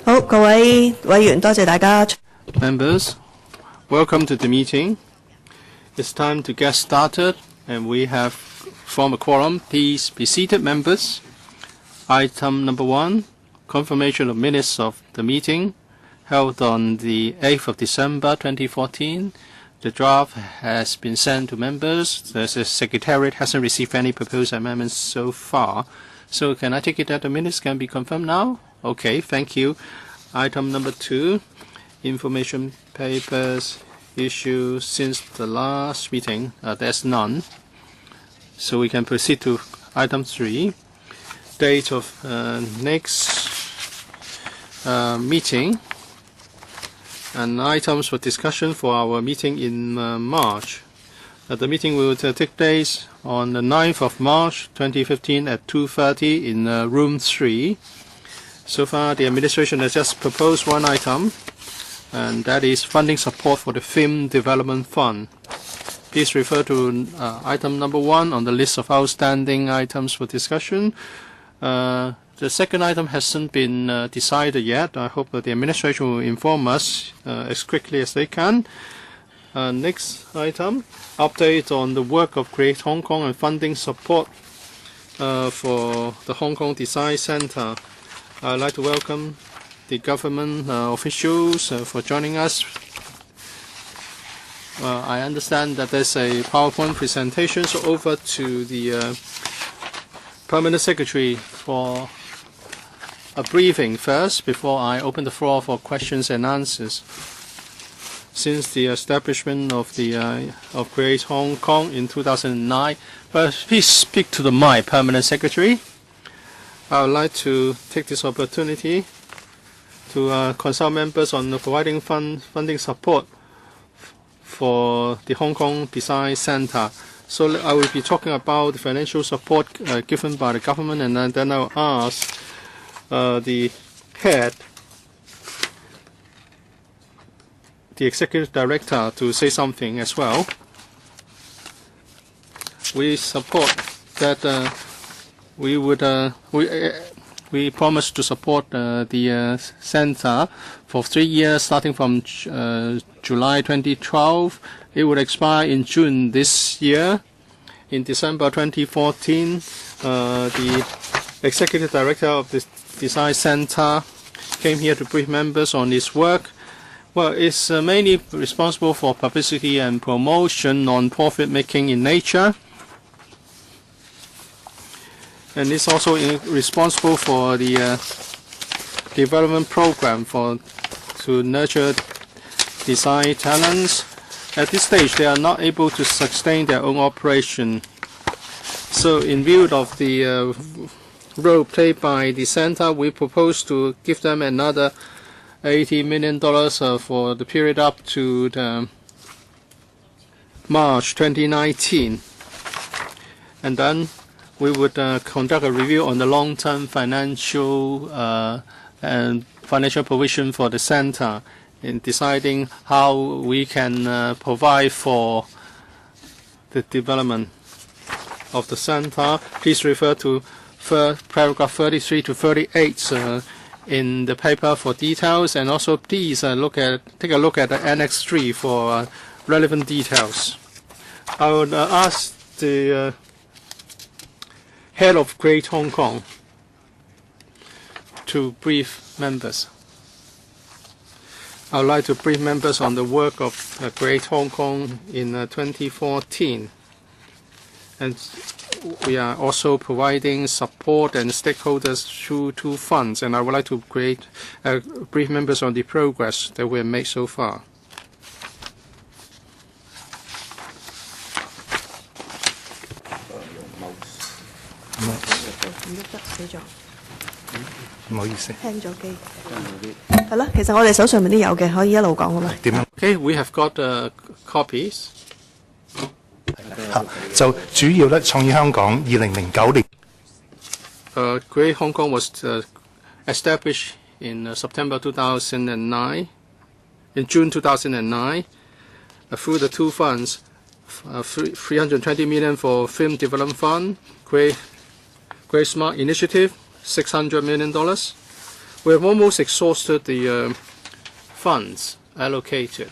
好，各位委員，多謝大家。Members, welcome to the meeting. It's time to get started, and we have formed a quorum. Please be seated, members. Item number 1, confirmation of minutes of the meeting held on the 8th of December 2014. The draft has been sent to members. The Secretariat hasn't received any proposed amendments so far. So can I take it that the minutes can be confirmed now? Okay, thank you. Item number 2, information papers issued since the last meeting. There's none. So we can proceed to item 3, date of next meeting and items for discussion for our meeting in March. The meeting will take place on the 9th of March 2015 at 2:30 in room 3. So far, the administration has just proposed one item, and that is funding support for the Film Development Fund. Please refer to item number 1 on the list of outstanding items for discussion. The second item hasn't been decided yet. I hope that the administration will inform us as quickly as they can. Next item, update on the work of Create Hong Kong and funding support for the Hong Kong Design Center. I'd like to welcome the government officials for joining us. I understand that there's a PowerPoint presentation, so over to the Permanent Secretary for a briefing first before I open the floor for questions and answers. Since the establishment of Create Hong Kong in 2009, please speak to the mic, Permanent Secretary. I would like to take this opportunity to consult members on providing funding support for the Hong Kong Design Center. So I will be talking about the financial support given by the government, and then I'll ask the head, the executive director, to say something as well. We support that we promise to support the center for 3 years, starting from July 2012. It will expire in June this year. In December 2014, the executive director of the Design Center came here to brief members on his work. Well, it's mainly responsible for publicity and promotion, non-profit making in nature. And it's also responsible for the development program to nurture design talents. At this stage, they are not able to sustain their own operation. So in view of the role played by the center, we propose to give them another $80 million for the period up to March 2019. And then we would conduct a review on the long-term financial provision for the center in deciding how we can provide for the development of the center. Please refer to paragraph 33 to 38 in the paper for details, and also please take a look at the Annex 3 for relevant details. I would ask the head of Create Hong Kong to brief members. I would like to brief members on the work of Create Hong Kong in 2014. And we are also providing support and stakeholders through 2 funds. And I would like to brief members on the progress that we have made so far. Okay, we have got copies. 就主要咧，創意香港2009年。Create Hong Kong was established in September 2009, in June 2009, through the 2 funds, 320 million for Film Development Fund, Create Smart Initiative, $600 million, We have almost exhausted the funds allocated.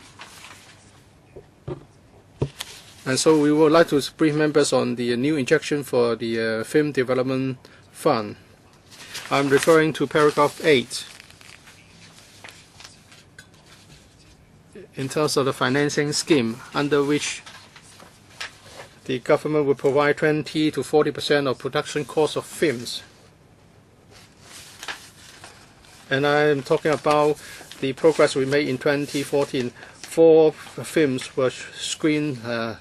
And so we would like to brief members on the new injection for the Film Development Fund. I'm referring to paragraph 8. In terms of the financing scheme, under which the government will provide 20 to 40% of production cost of films. And I am talking about the progress we made in 2014. 4 films were screened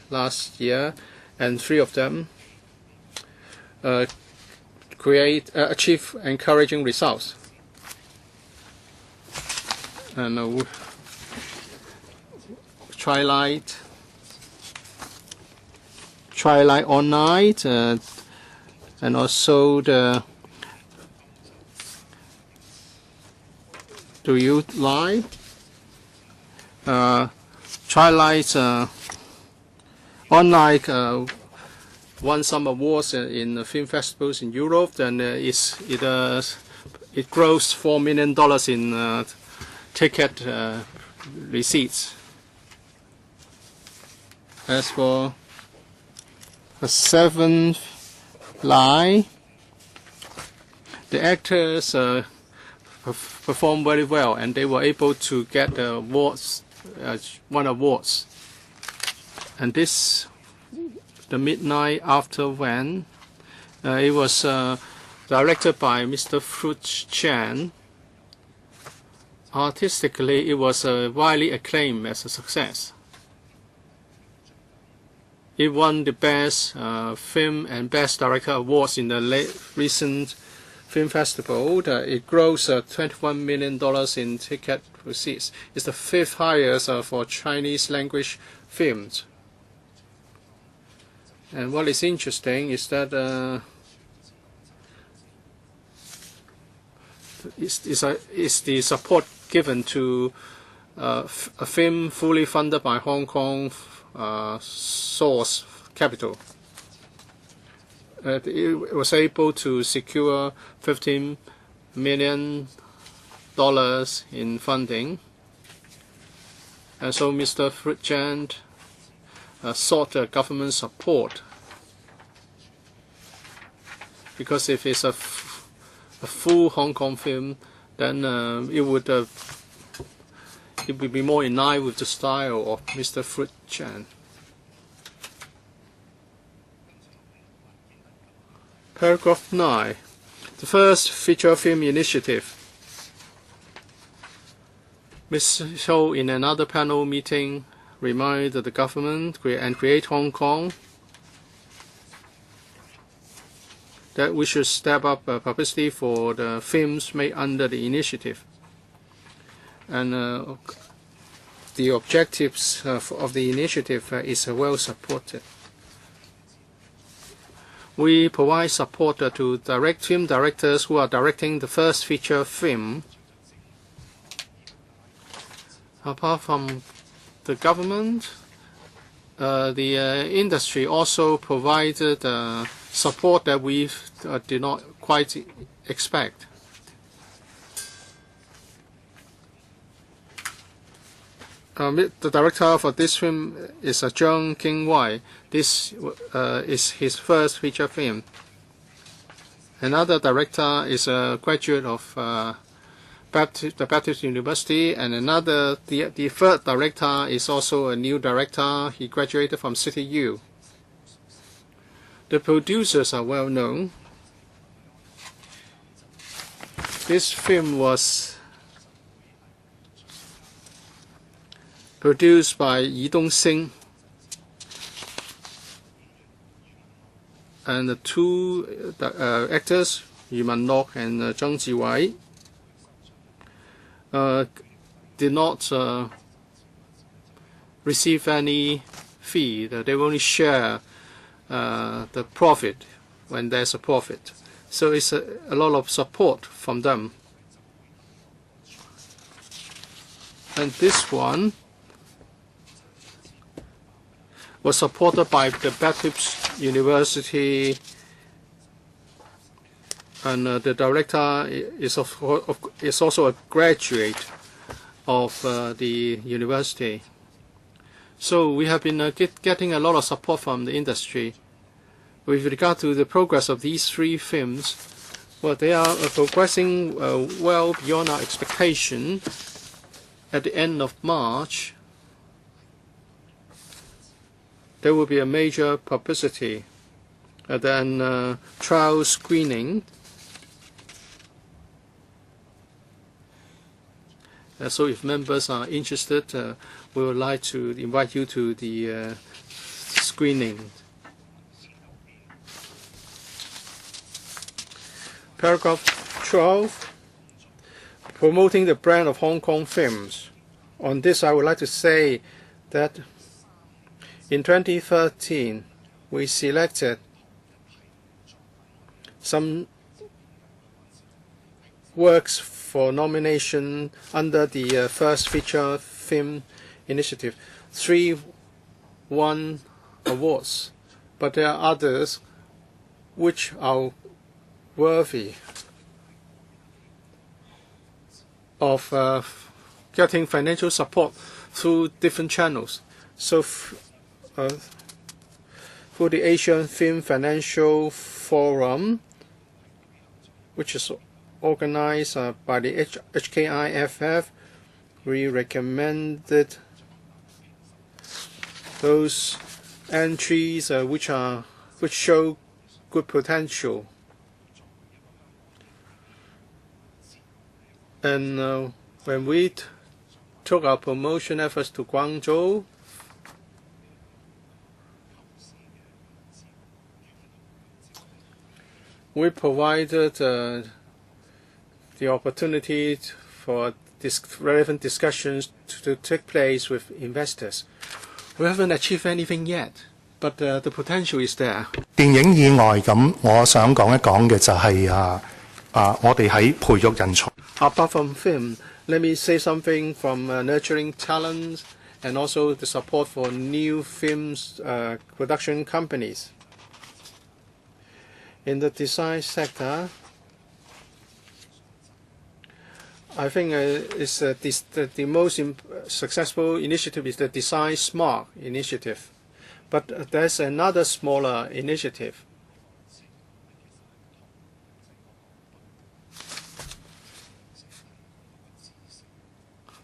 last year, and 3 of them achieve encouraging results. And Twilight All Night, and also the Do You Lie? Twilight All Night won some awards in film festivals in Europe, and it grossed $4 million in ticket receipts. As for The Seventh Lie, the actors performed very well, and they were able to get awards, won awards. And this, The Midnight After When, it was directed by Mr. Fruit Chan. Artistically, it was widely acclaimed as a success. It won the Best Film and Best Director awards in the recent film festival. It grossed $21 million in ticket receipts. It's the 5th highest for Chinese language films. And what is interesting is that is the support given to a film fully funded by Hong Kong source capital. It was able to secure $15 million in funding. And so Mr. Fruit Chan sought government support, because if it's a full Hong Kong film, then it would be more in line with the style of Mr. Fruit Chan. Paragraph 9. The first feature film initiative. Ms. Ho, in another panel meeting, reminded the government and Create Hong Kong that we should step up publicity for the films made under the initiative. And the objectives of the initiative is well supported. We provide support to film directors who are directing the first feature film. Apart from the government, the industry also provided support that we did not quite expect. The director for this film is Zhang Qingwai. This is his first feature film. Another director is a graduate of the Baptist University, and the third director is also a new director. He graduated from City U. The producers are well known. This film was produced by Yi Dongxing, and the 2 actors, Yu Man-nok and Zhang Jiwei, did not receive any fee. They only share the profit when there's a profit. So it's a lot of support from them. And this one was supported by the Baptist University And the director is also a graduate of the university. So we have been getting a lot of support from the industry. With regard to the progress of these 3 films, well, they are progressing well beyond our expectation. At the end of March, there will be a major publicity, then trial screening. So if members are interested, we would like to invite you to the screening. Paragraph 12, promoting the brand of Hong Kong films. On this, I would like to say that in 2013, we selected some works for nomination under the First Feature Film Initiative. 3 won awards, but there are others which are worthy of getting financial support through different channels. So through the Asian Film Financial Forum, which is organized by the HKIFF, we recommended those entries which show good potential. And when we took our promotion efforts to Guangzhou, we provided the opportunity for relevant discussions to take place with investors. We haven't achieved anything yet, but the potential is there. 電影以外咁，我想講一講嘅就係我哋喺培育人才。Apart from film, let me say something from nurturing talents and also the support for new films production companies. In the design sector, I think the most successful initiative is the Design Smart initiative. But there's another smaller initiative.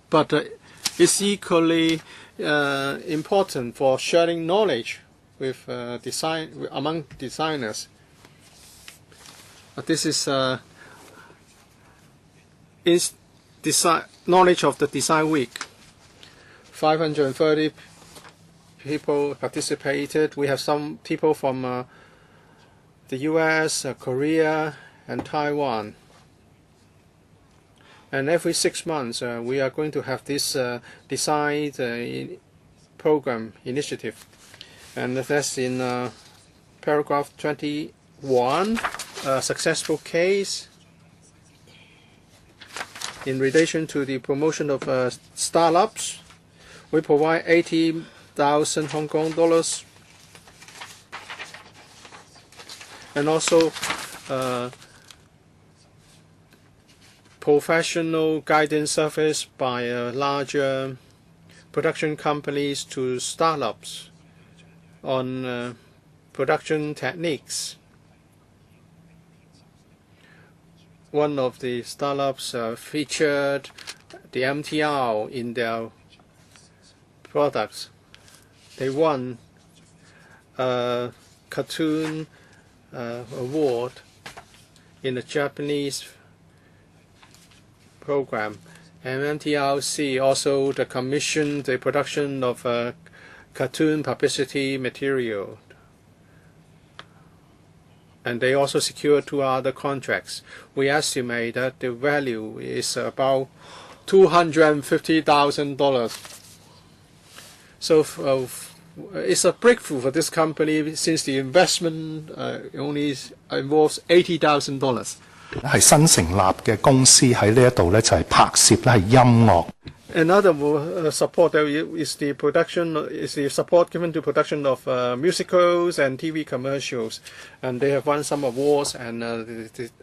But it's equally important for sharing knowledge with among designers. This is knowledge of the Design Week. 530 people participated. We have some people from the US, Korea, and Taiwan. And every 6 months, we are going to have this design program initiative. And that's in paragraph 21, a successful case in relation to the promotion of startups. We provide 80,000 Hong Kong dollars, and also professional guidance service by larger production companies to startups on production techniques. One of the startups featured the MTR in their products. They won a cartoon award in the Japanese program, and MTRC also commissioned the production of cartoon publicity material. And they also secured 2 other contracts. We estimate that the value is about $250,000. So it's a breakthrough for this company since the investment only involves $80,000. 係新成立嘅公司喺呢一度咧，就係拍攝咧係音樂。Another support is the support given to production of musicals and TV commercials, and they have won some awards. And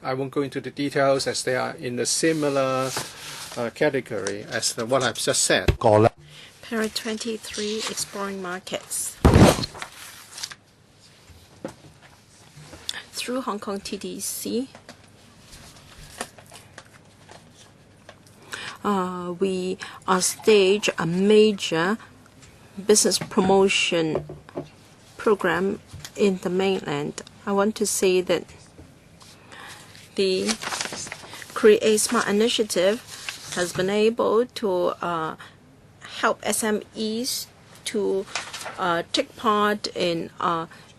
I won't go into the details as they are in a similar category as what I've just said. Parent 23, Exploring Markets. Through Hong Kong TDC, we stage a major business promotion program in the mainland. I want to say that the Create Smart initiative has been able to help SMEs to take part in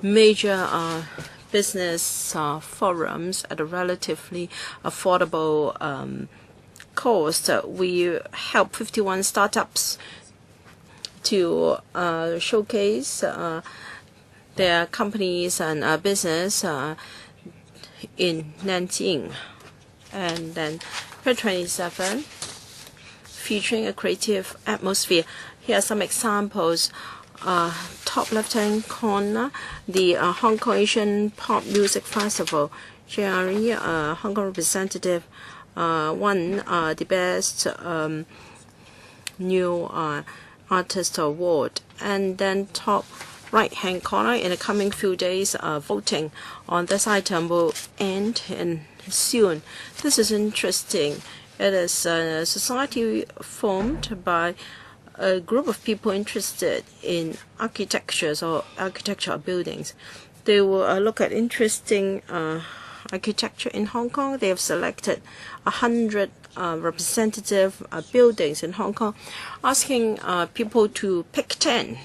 major business forums at a relatively affordable cost. We help 51 startups to showcase their companies and business in Nanjing. And then Page 27, featuring a creative atmosphere. Here are some examples. Top left-hand corner, the Hong Kong Asian Pop Music Festival. JRE, Hong Kong representative, won the best new artist award. And then top right-hand corner, in the coming few days, voting on this item will end soon. This is interesting. It is a society formed by a group of people interested in architectures or architectural buildings. They will look at interesting architecture in Hong Kong. They have selected 100 representative buildings in Hong Kong, asking people to pick 10.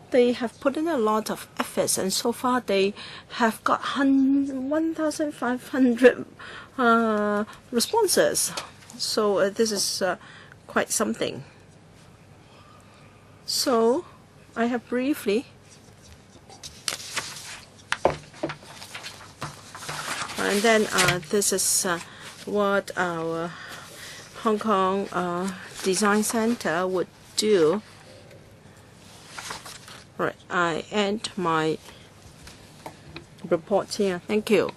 They have put in a lot of efforts, and so far they have got 1,500 responses. So this is quite something. So I have briefly and then this is what our Hong Kong Design Center would do. Right, I end my report here. Thank you.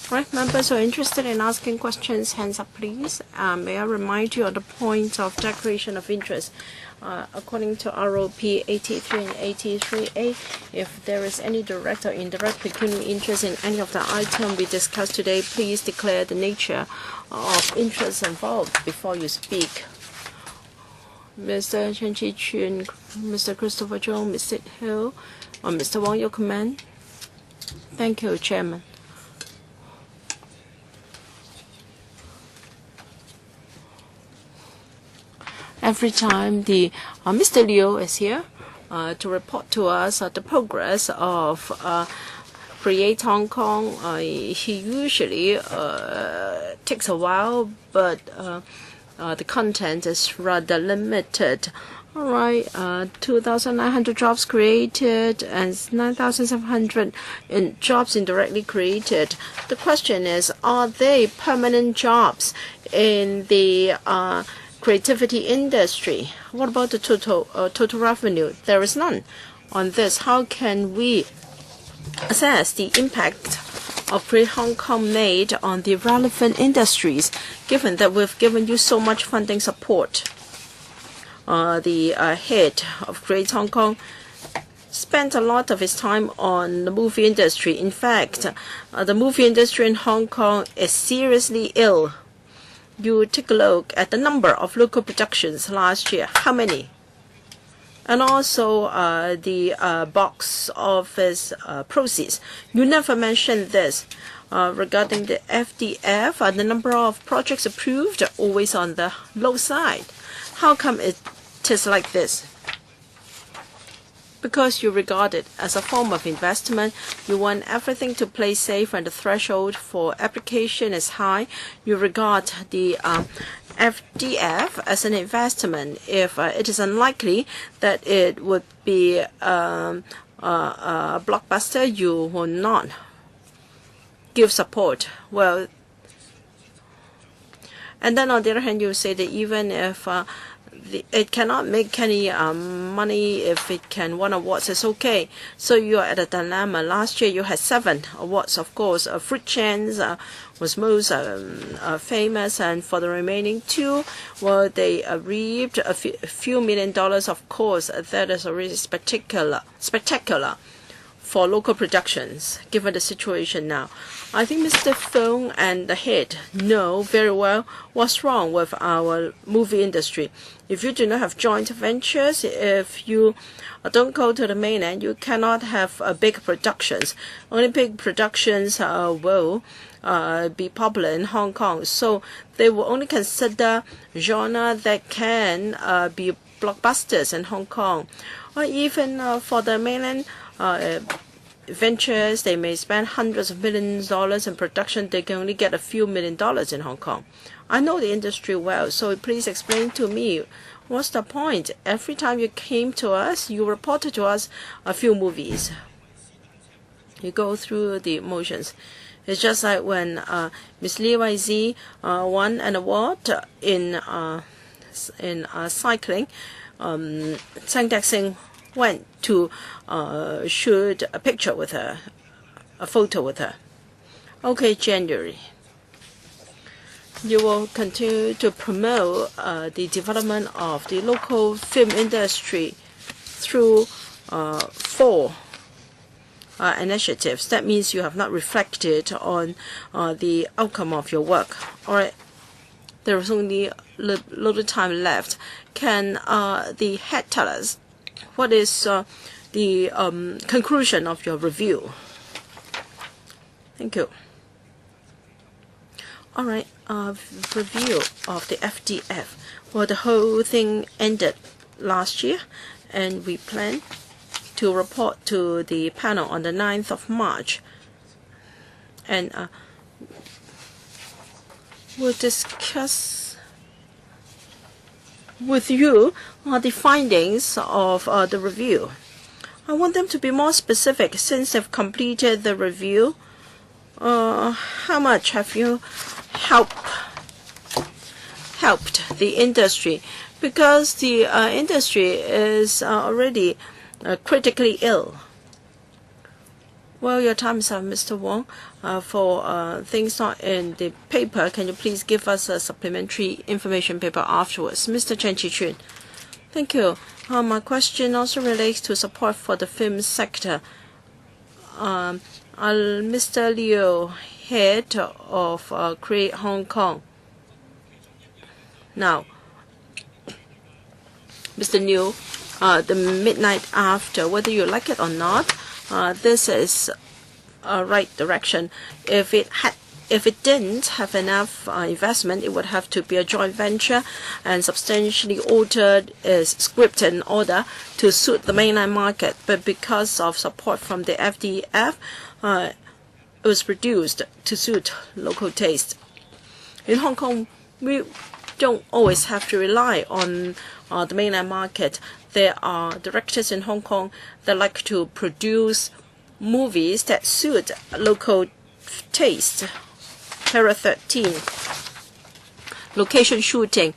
Right, members who are interested in asking questions, hands up please. May I remind you of the points of declaration of interest. According to ROP 83 and 83A, if there is any direct or indirect pecuniary interest in any of the items we discussed today, please declare the nature of interest involved before you speak. Mr. Chen Chi-chun, Mr. Christopher Zhong, Ms. Sid Hill, or Mr. Wong, your comment? Thank you, Chairman. Every time the Mr. Liu is here to report to us the progress of Create Hong Kong, he usually takes a while, but the content is rather limited. All right, 2,900 jobs created and 9,700 jobs indirectly created. The question is, are they permanent jobs in the creativity industry? What about the total revenue? There is none on this. How can we assess the impact of Create Hong Kong made on the relevant industries, given that we've given you so much funding support? The head of Create Hong Kong spent a lot of his time on the movie industry. In fact, the movie industry in Hong Kong is seriously ill. You take a look at the number of local productions last year. How many? And also the box office proceeds. You never mentioned this. Regarding the FDF, the number of projects approved are always on the low side. How come it is like this? Because you regard it as a form of investment. You want everything to play safe when the threshold for application is high. You regard the FDF as an investment. If it is unlikely that it would be a blockbuster, you will not give support. Well, And then on the other hand, you say that even if it cannot make any money, if it can win awards, it's okay. So you're at a dilemma. Last year you had 7 awards, of course. Fruit Chance was most famous, and for the remaining 2, well, they reaped a few $1 million. Of course, that is already spectacular for local productions, given the situation now. I think Mr. Fung and the head know very well what's wrong with our movie industry. If you do not have joint ventures, if you don't go to the mainland, you cannot have big productions. Only big productions will be popular in Hong Kong. So they will only consider genre that can be blockbusters in Hong Kong. Or even for the mainland ventures, they may spend hundreds of millions of dollars in production. They can only get a few $1 million in Hong Kong. I know the industry well, so please explain to me what's the point. Every time you came to us, you reported to us a few movies. You go through the motions. It's just like when Miss Li YZ won an award in cycling. Zhang Dexing went to shoot a picture with her, a photo with her. Okay, January. You will continue to promote the development of the local film industry through 4 initiatives. That means you have not reflected on the outcome of your work. All right. There is only a little time left. Can the head tell us what is the conclusion of your review? Thank you. All right, review of the FDF. Well, the whole thing ended last year, and we plan to report to the panel on the 9th of March. And we'll discuss with you the findings of the review. I want them to be more specific since they've completed the review. How much have you helped the industry? Because the industry is already critically ill. Well, your time is up, Mr. Wong. For things not in the paper, can you please give us a supplementary information paper afterwards? Mr. Chen Chi-chun. Thank you. My question also relates to support for the film sector. Mr. Liu, head of Create Hong Kong. Now, Mr. Liu, the midnight after, whether you like it or not, this is a right direction. If it didn't have enough investment, it would have to be a joint venture and substantially altered its script in order to suit the mainland market. But because of support from the FDF, it was reduced to suit local taste. In Hong Kong, we don't always have to rely on the mainland market. There are directors in Hong Kong that like to produce movies that suit local taste. Para 13, location shooting.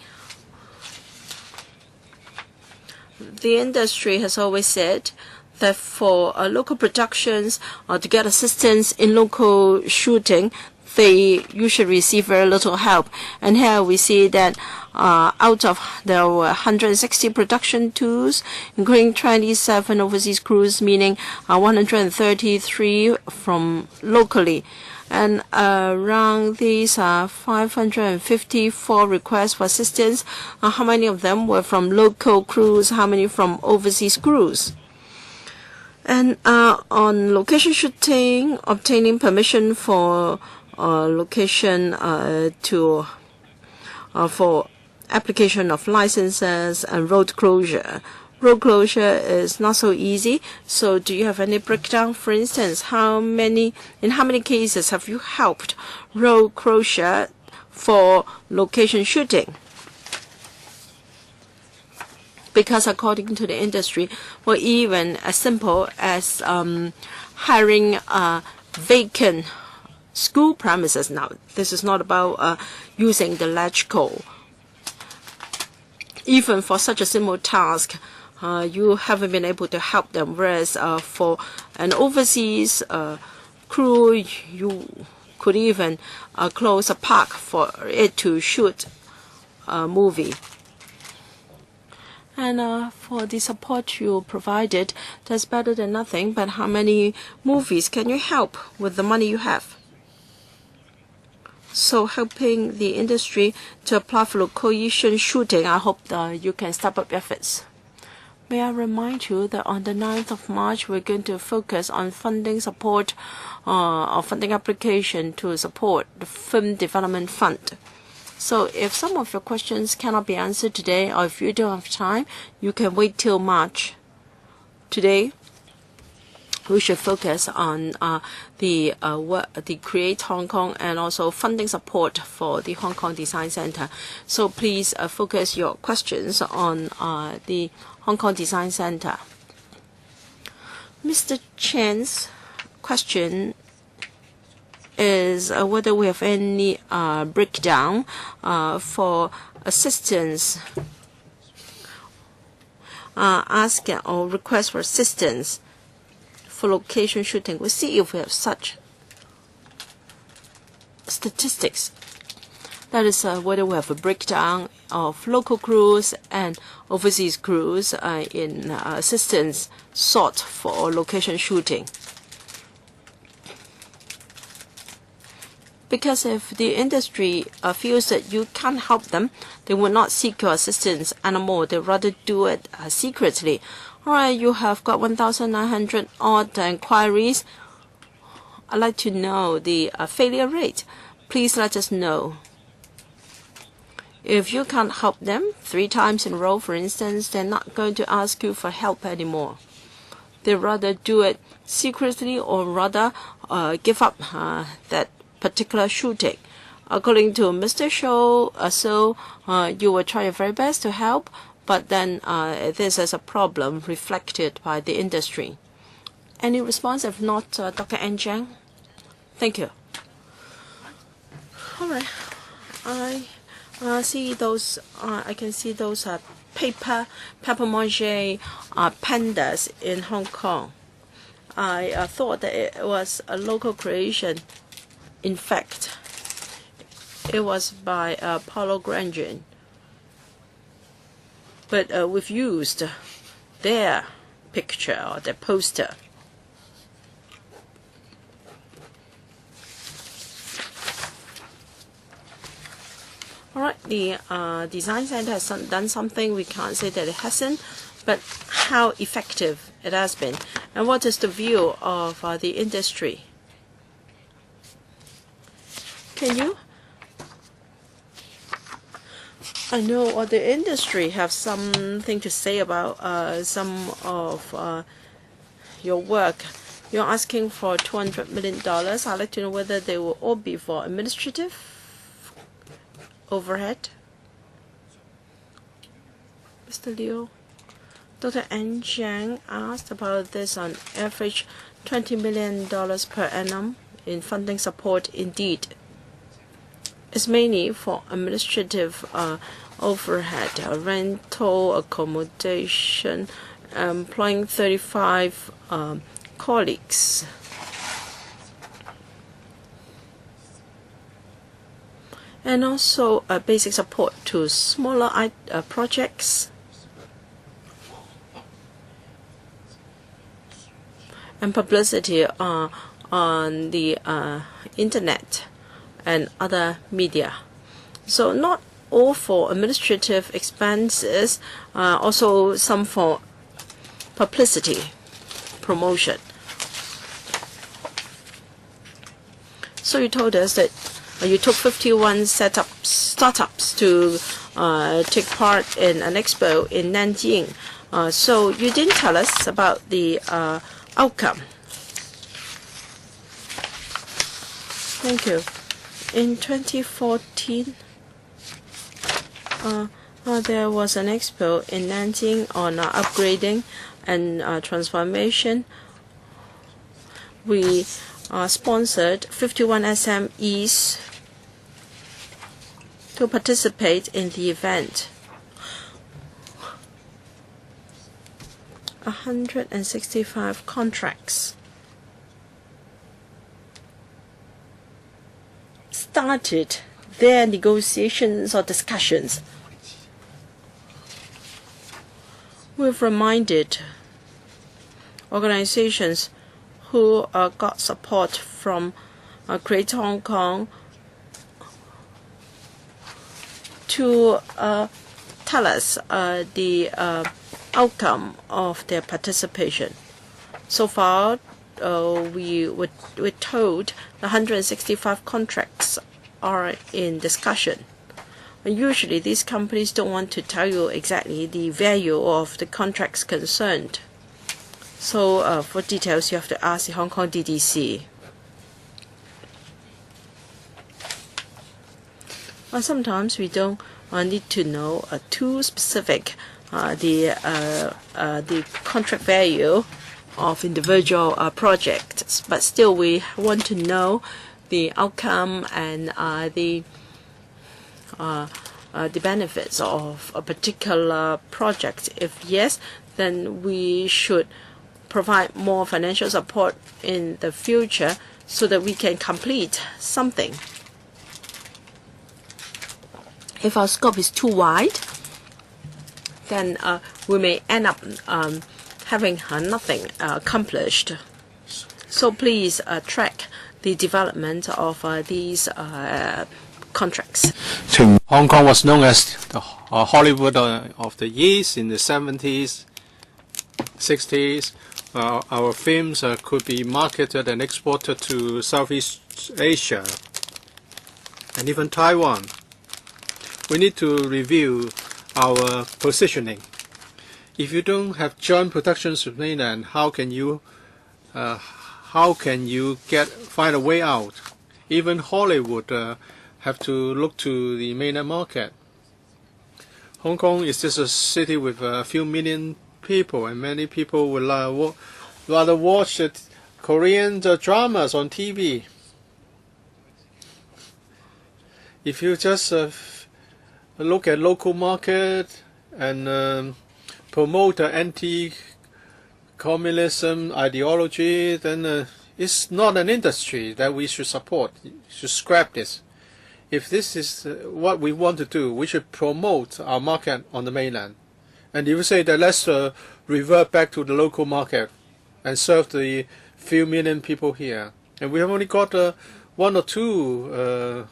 The industry has always said that for local productions to get assistance in local shooting, they usually receive very little help. And here we see that there were 160 production tools, including 27 overseas crews, meaning 133 from locally. And around these 554 requests for assistance, how many of them were from local crews, how many from overseas crews? And on location shooting, obtaining permission for location for application of licenses and road closure. Road closure is not so easy. So do you have any breakdown? For instance, in how many cases have you helped road closure for location shooting? Because according to the industry, well, even as simple as hiring vacant school premises. Now, this is not about using the ledge code. Even for such a simple task, you haven't been able to help them, whereas for an overseas crew, you could even close a park for it to shoot a movie. And for the support you provided, that's better than nothing. But how many movies can you help with the money you have? So helping the industry to apply for location shooting, I hope you can step up efforts. May I remind you that on the 9th of March, we're going to focus on funding support or funding application to support the Film Development Fund. So if some of your questions cannot be answered today, or if you don't have time, you can wait till March. Today, we should focus on the Create Hong Kong and also funding support for the Hong Kong Design Center. So please focus your questions on the Hong Kong Design Center. Mr. Chen's question is whether we have any breakdown for assistance, ask or request for assistance for location shooting. We'll see if we have such statistics. That is whether we have a breakdown of local crews and overseas crews in assistance sought for location shooting. Because if the industry feels that you can't help them, they will not seek your assistance anymore. They rather do it secretly. All right, you have got 1,900 odd inquiries. I'd like to know the failure rate. Please let us know. If you can't help them 3 times in a row, for instance, they're not going to ask you for help anymore. They rather do it secretly or rather give up that particular shooting. According to Mr. Shou, you will try your very best to help, but then this is a problem reflected by the industry. Any response? If not, Dr. N. Jiang? Thank you. All right. I see those. I can see those papier-mâché pandas in Hong Kong. I thought that it was a local creation. In fact, it was by Paulo Grandin. But we've used their picture or their poster. All right, the design center has done something. We can't say that it hasn't, but how effective it has been. And what is the view of the industry? Can you? I know the industry have something to say about some of your work. You're asking for $200 million. I'd like to know whether they will all be for administrative overhead. Mr. Liu, Dr. N. Jiang asked about this on average $20 million per annum in funding support. Indeed, it's mainly for administrative overhead, rental, accommodation, employing 35 colleagues. And also basic support to smaller projects. And publicity on the internet and other media. So not all for administrative expenses, also some for publicity, promotion. So you told us that you took 51 startups to take part in an expo in Nanjing. So you didn't tell us about the outcome. Thank you. In 2014, there was an expo in Nanjing on upgrading and transformation. We sponsored 51 SMEs to participate in the event. 165 contracts started their negotiations or discussions. We've reminded organizations who got support from Create Hong Kong to tell us the outcome of their participation. So far, we're told 165 contracts are in discussion. Usually, these companies don't want to tell you exactly the value of the contracts concerned. So for details, you have to ask the Hong Kong DDC. Sometimes we don't need to know too specific the contract value of individual projects, but still we want to know the outcome and the benefits of a particular project. If yes, then we should provide more financial support in the future so that we can complete something. If our scope is too wide, then we may end up having nothing accomplished. So please track the development of these contracts. Hong Kong was known as the Hollywood of the East in the 70s, 60s. Our films could be marketed and exported to Southeast Asia and even Taiwan. We need to review our positioning. If you don't have joint productions with mainland, how can you find a way out? Even Hollywood have to look to the mainland market. Hong Kong is just a city with a few million people, and many people will rather watch Korean dramas on TV. If you just look at local market and promote anti-communism ideology, then it's not an industry that we should support. We should scrap this. If this is what we want to do, we should promote our market on the mainland. And if you say that let's revert back to the local market and serve the few million people here, and we have only got one or two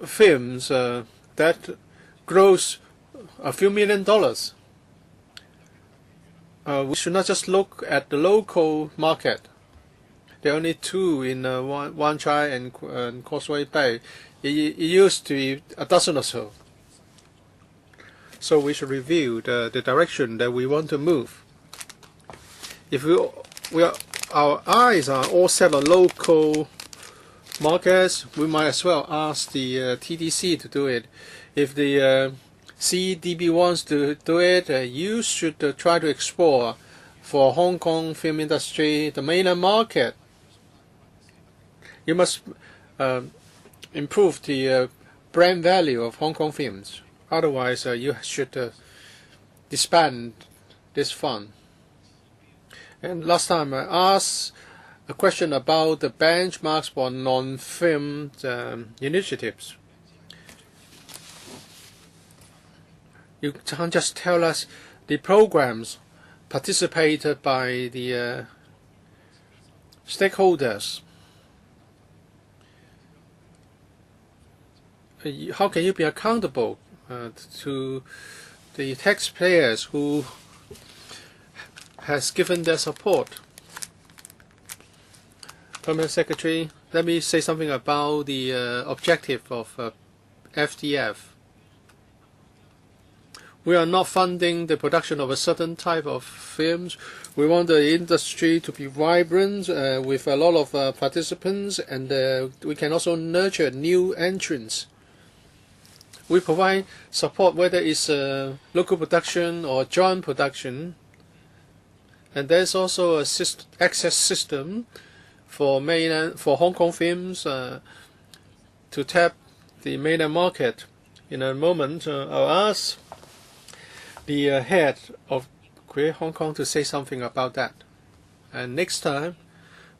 films that gross a few $1 million. We should not just look at the local market. There are only two in Wan Chai and Causeway Bay. It used to be a dozen or so. So we should review the direction that we want to move. If our eyes are all set on local markets, we might as well ask the TDC to do it. If the CDB wants to do it, you should try to explore for Hong Kong film industry the mainland market. You must improve the brand value of Hong Kong films. Otherwise, you should disband this fund. And last time I asked a question about the benchmarks for non-film initiatives. You can't just tell us the programs participated by the stakeholders. How can you be accountable to the taxpayers who has given their support? Permanent Secretary, let me say something about the objective of FDF. We are not funding the production of a certain type of films. We want the industry to be vibrant with a lot of participants, and we can also nurture new entrants. We provide support whether it's local production or joint production. And there's also a access system for Hong Kong films to tap the mainland market. In a moment, I'll ask the head of Create Hong Kong to say something about that. And next time,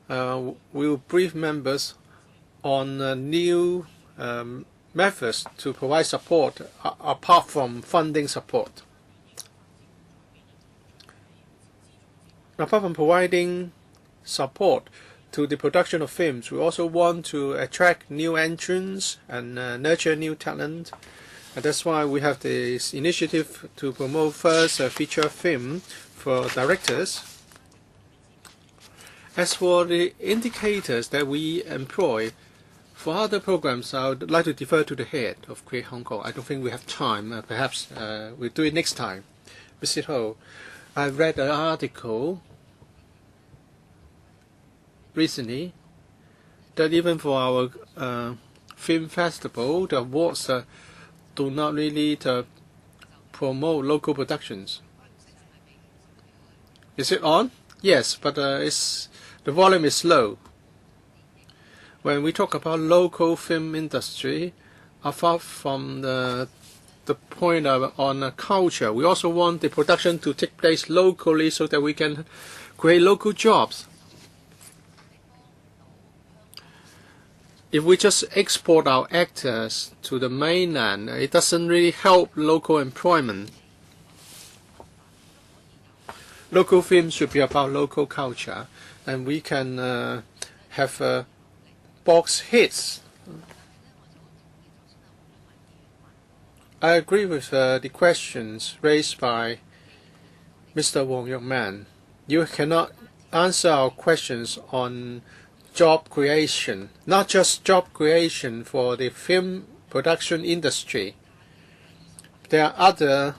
we'll brief members on new methods to provide support apart from funding support. Apart from providing support to the production of films, we also want to attract new entrants and nurture new talent. And that's why we have this initiative to promote first feature film for directors. As for the indicators that we employ for other programs, I would like to defer to the head of Create Hong Kong. I don't think we have time. Perhaps we'll do it next time. Mr. Ho, I read an article recently that even for our film festival, the awards do not really promote local productions. Is it on? Yes, but the volume is low. When we talk about local film industry, apart from the point on culture, we also want the production to take place locally so that we can create local jobs. If we just export our actors to the mainland, it doesn't really help local employment. Local films should be about local culture, and we can have box hits. I agree with the questions raised by Mr. Wong Yok Man. You cannot answer our questions on job creation, not just job creation for the film production industry. There are other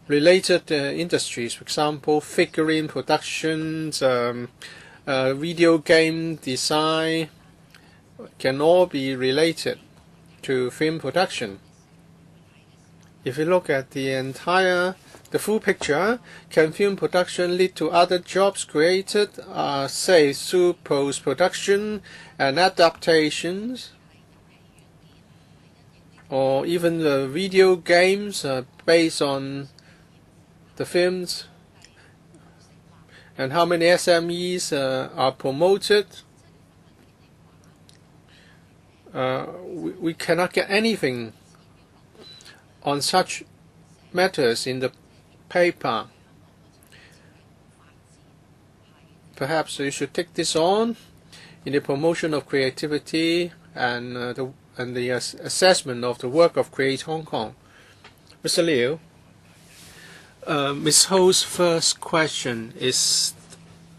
related industries, for example, figurine productions, video game design, can all be related to film production. If you look at the full picture, can film production lead to other jobs created, say through post-production and adaptations, or even the video games based on the films, and how many SMEs are promoted? We cannot get anything on such matters in the paper. Perhaps you should take this on in the promotion of creativity and the assessment of the work of Create Hong Kong. Mr. Liu, Ms. Ho's first question is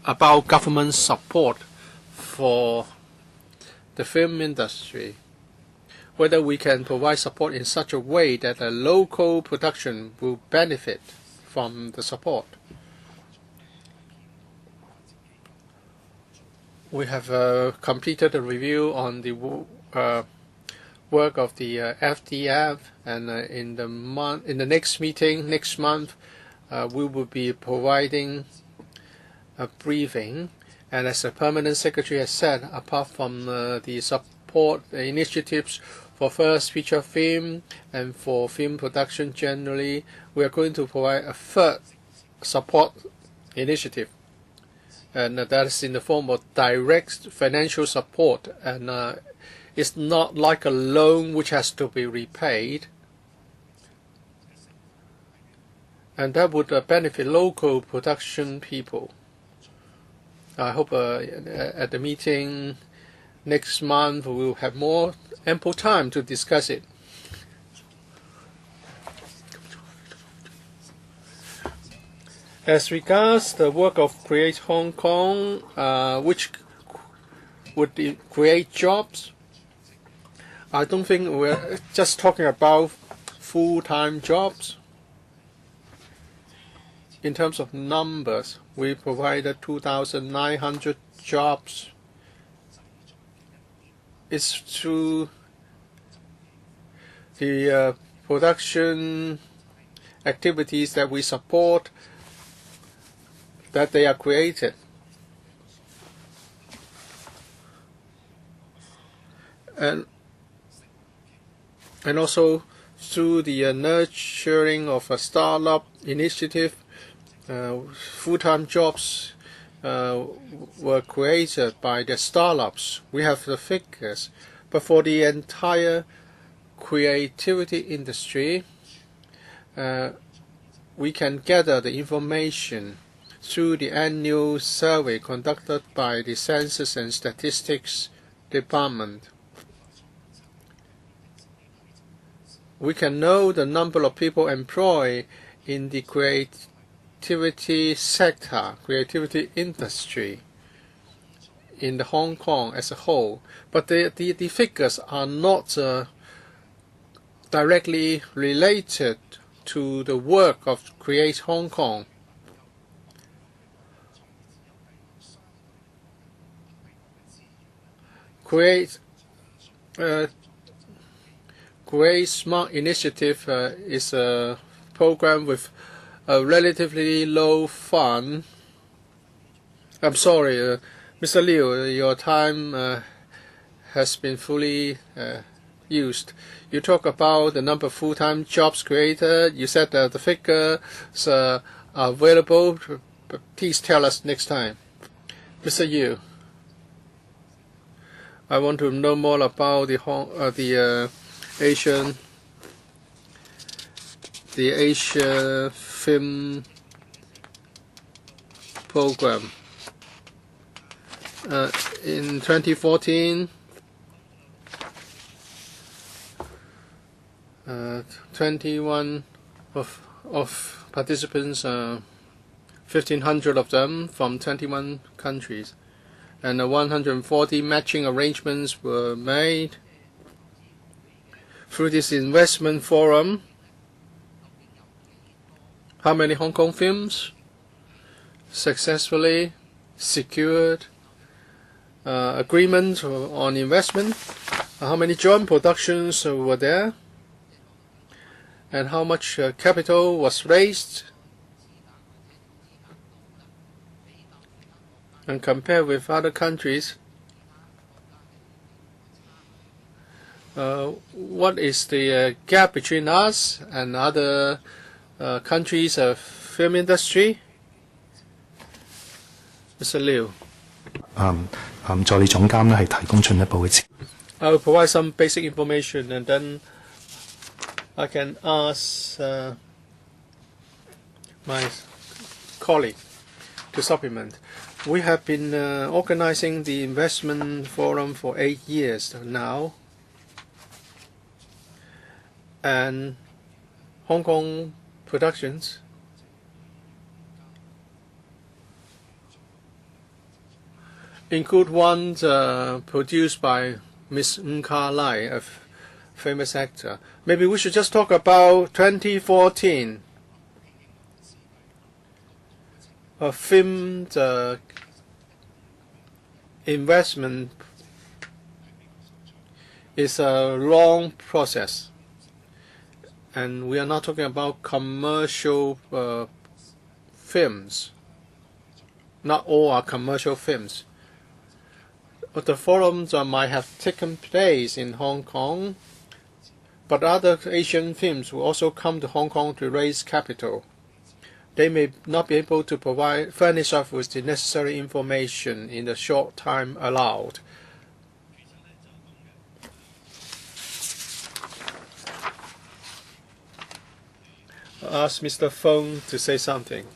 about government support for the film industry, whether we can provide support in such a way that a local production will benefit from the support. We have completed a review on the work of the FDF, and in the next meeting next month, we will be providing a briefing. And as the permanent secretary has said, apart from the support initiatives for first feature film and for film production generally, we are going to provide a third support initiative, and that is in the form of direct financial support, and it's not like a loan which has to be repaid, and that would benefit local production people. I hope at the meeting next month we will have more ample time to discuss it. As regards the work of Create Hong Kong, which would create jobs, I don't think we're just talking about full-time jobs. In terms of numbers, we provided 2,900 jobs. It's through the production activities that we support that they are created. and also through the nurturing of a startup initiative, full-time jobs were created by the startups. We have the figures, but for the entire creativity industry, we can gather the information through the annual survey conducted by the Census and Statistics Department. We can know the number of people employed in the creativity sector, creativity industry in the Hong Kong as a whole. But the figures are not directly related to the work of Create Hong Kong. Create Smart Initiative is a program with a relatively low fund. I'm sorry, Mr. Liu, your time has been fully used. You talk about the number of full-time jobs created. You said that the figures are available. Please tell us next time. Mr. Yu, I want to know more about the Asia Film Program. In 2014, 21 of participants, 1,500 of them from 21 countries, and 140 matching arrangements were made. Through this investment forum, how many Hong Kong films successfully secured agreement on investment? How many joint productions were there? And how much capital was raised? And compared with other countries, what is the gap between us and other countries of film industry? Mr. Liu. 助理總監咧係提供進一步嘅資。I will provide some basic information, and then I can ask my colleague to supplement. We have been organizing the investment forum for 8 years now, and Hong Kong productions include one produced by Miss Ng Ka Lai, a famous actor. Maybe we should just talk about 2014. A film investment is a long process, and we are not talking about commercial films. Not all are commercial films. But the forums might have taken place in Hong Kong, but other Asian films will also come to Hong Kong to raise capital. They may not be able to furnish us with the necessary information in the short time allowed. I'll ask Mr. Feng to say something.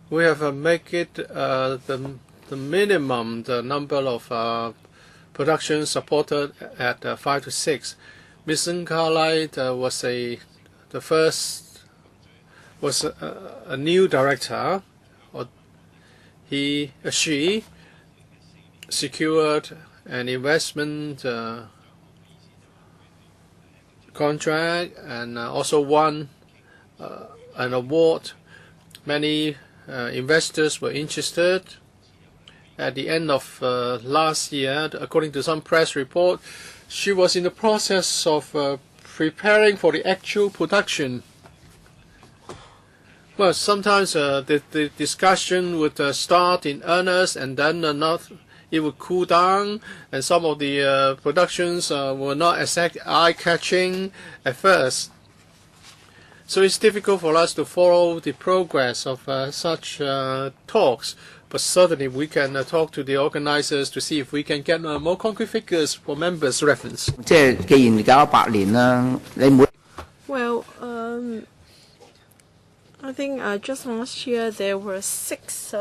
We have make it the minimum, the number of productions supported at 5 to 6. Ms. Ng Ka Lai was a new director. She secured an investment contract and also won an award. Many investors were interested. At the end of last year, according to some press report, she was in the process of preparing for the actual production. Well, sometimes the discussion would start in earnest, and then it would cool down, and some of the productions were not as eye-catching at first. So it's difficult for us to follow the progress of such talks. But certainly we can talk to the organizers to see if we can get more concrete figures for members' reference. Well, I think just last year there were 6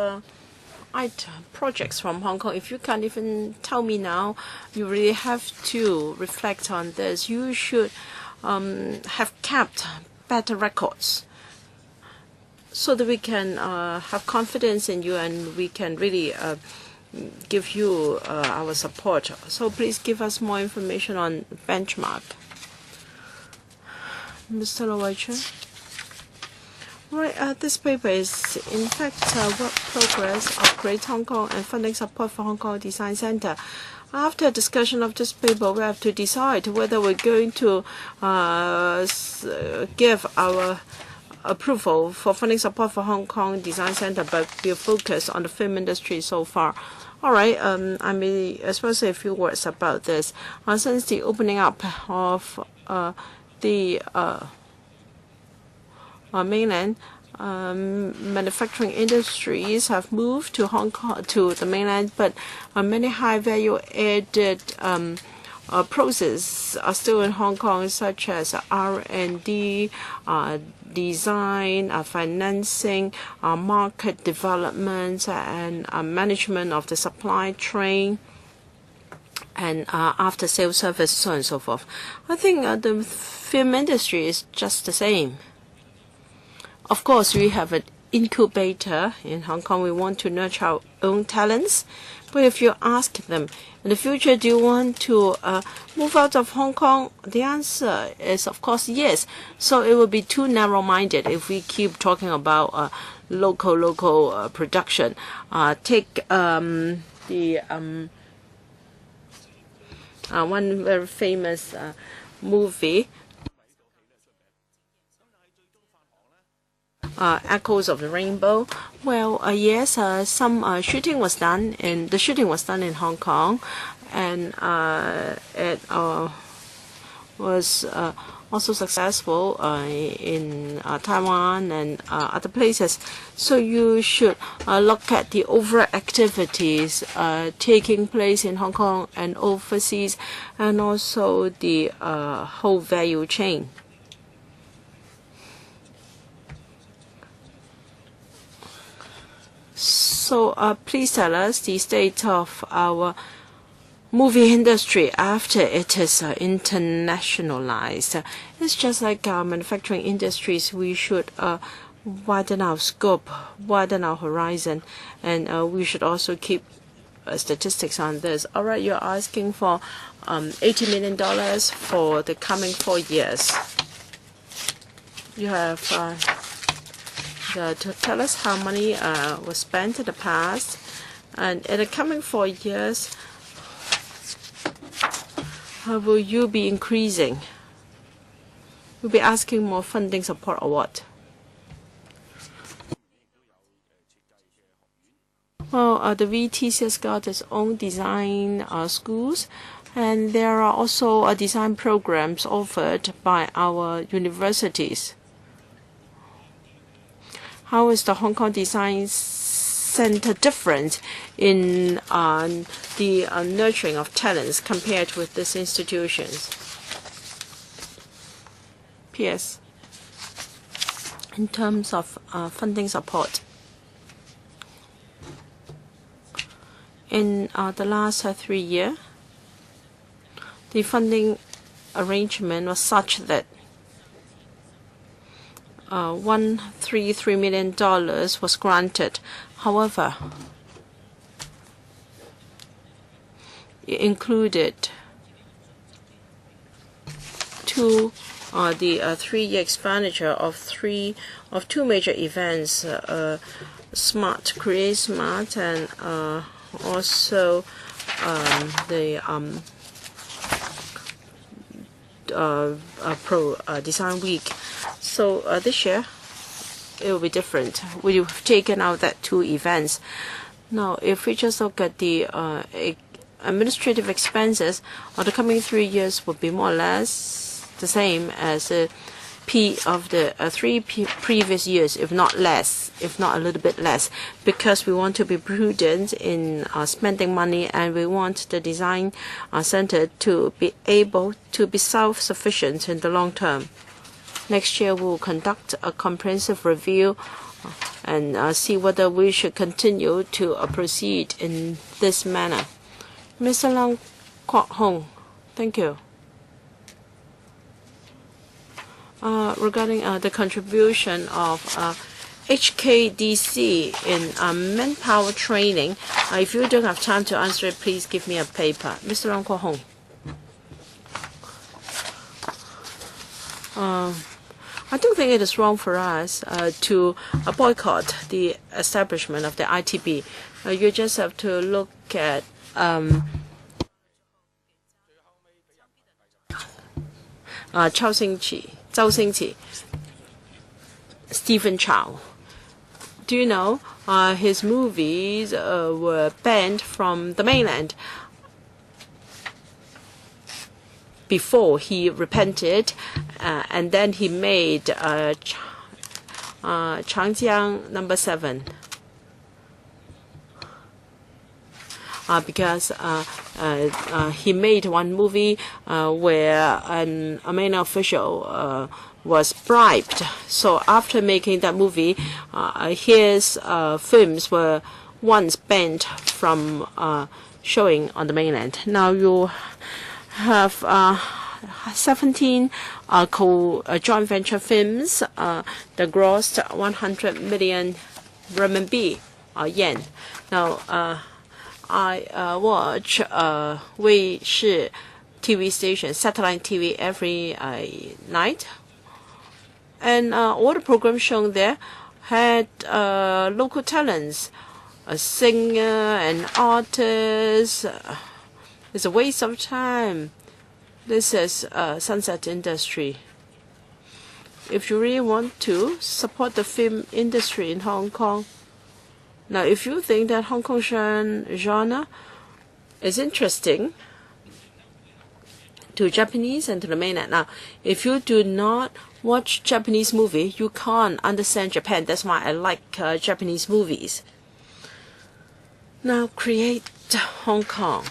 projects from Hong Kong. If you can't even tell me now, you really have to reflect on this. You should have kept better records so that we can have confidence in you and we can really give you our support. So please give us more information on benchmark. Mr. Lowacher. Right, this paper is in fact work progress of Great Hong Kong and funding support for Hong Kong Design Centre. After a discussion of this paper, we have to decide whether we're going to give our approval for funding support for Hong Kong Design Centre, but we're focused on the film industry so far. All right, I may as well say a few words about this. Since the opening up of the mainland, manufacturing industries have moved to Hong Kong, to the mainland, but many high value added processes are still in Hong Kong, such as R&D, design, financing, market development, and management of the supply chain, and after sales service, so on and so forth. I think the film industry is just the same. Of course, we have an incubator in Hong Kong. We want to nurture our own talents. But if you ask them, in the future, do you want to move out of Hong Kong? The answer is, of course, yes. So it would be too narrow-minded if we keep talking about local production. Take the one very famous movie, Echoes of the Rainbow. Well, yes, some shooting was done, and the shooting was done in Hong Kong, and it was also successful in Taiwan and other places. So you should look at the overall activities taking place in Hong Kong and overseas, and also the whole value chain. So please tell us the state of our movie industry after it is internationalized. It's just like our manufacturing industries. We should widen our scope, widen our horizon, and we should also keep statistics on this. All right, you're asking for $80 million for the coming 4 years. You have to tell us how money was spent in the past, and in the coming 4 years, how will you be increasing? You'll be asking more funding support or what? Well, the VTC has got its own design schools, and there are also design programs offered by our universities. How is the Hong Kong Design Centre different in the nurturing of talents compared with these institutions? P.S. In terms of funding support, in the last 3 years, the funding arrangement was such that $133 million was granted. However, it included the 3-year expenditure of two major events, Smart, Create Smart, and also the Pro Design Week. So this year, it will be different. We've taken out that 2 events. Now, if we just look at the administrative expenses, the coming 3 years will be more or less the same as the P of the previous years, if not less, if not a little bit less, because we want to be prudent in spending money, and we want the design center to be able to be self-sufficient in the long term. Next year, we will conduct a comprehensive review and see whether we should continue to proceed in this manner. Mr. Leung Kwok Hong, thank you. Regarding the contribution of HKDC in manpower training, if you don't have time to answer it, please give me a paper. Mr. Leung Kwok Hong. I don't think it is wrong for us to boycott the establishment of the ITB. You just have to look at Zhao Xingqi, Stephen Chow. Do you know his movies were banned from the mainland before he repented, and then he made Changjiang No. 7. Because he made one movie where a main official was bribed. So after making that movie, his films were once banned from showing on the mainland. Now you have 17 joint venture films that grossed 100 million renminbi, yen. Now, I watch Wei Shi TV station, satellite TV, every night. And all the programs shown there had local talents, a singer, an artist. It's a waste of time. This is sunset industry. If you really want to support the film industry in Hong Kong, now if you think that Hong Kong genre is interesting to Japanese and to the mainland, now if you do not watch Japanese movie, you can't understand Japan. That's why I like Japanese movies. Now, Create Hong Kong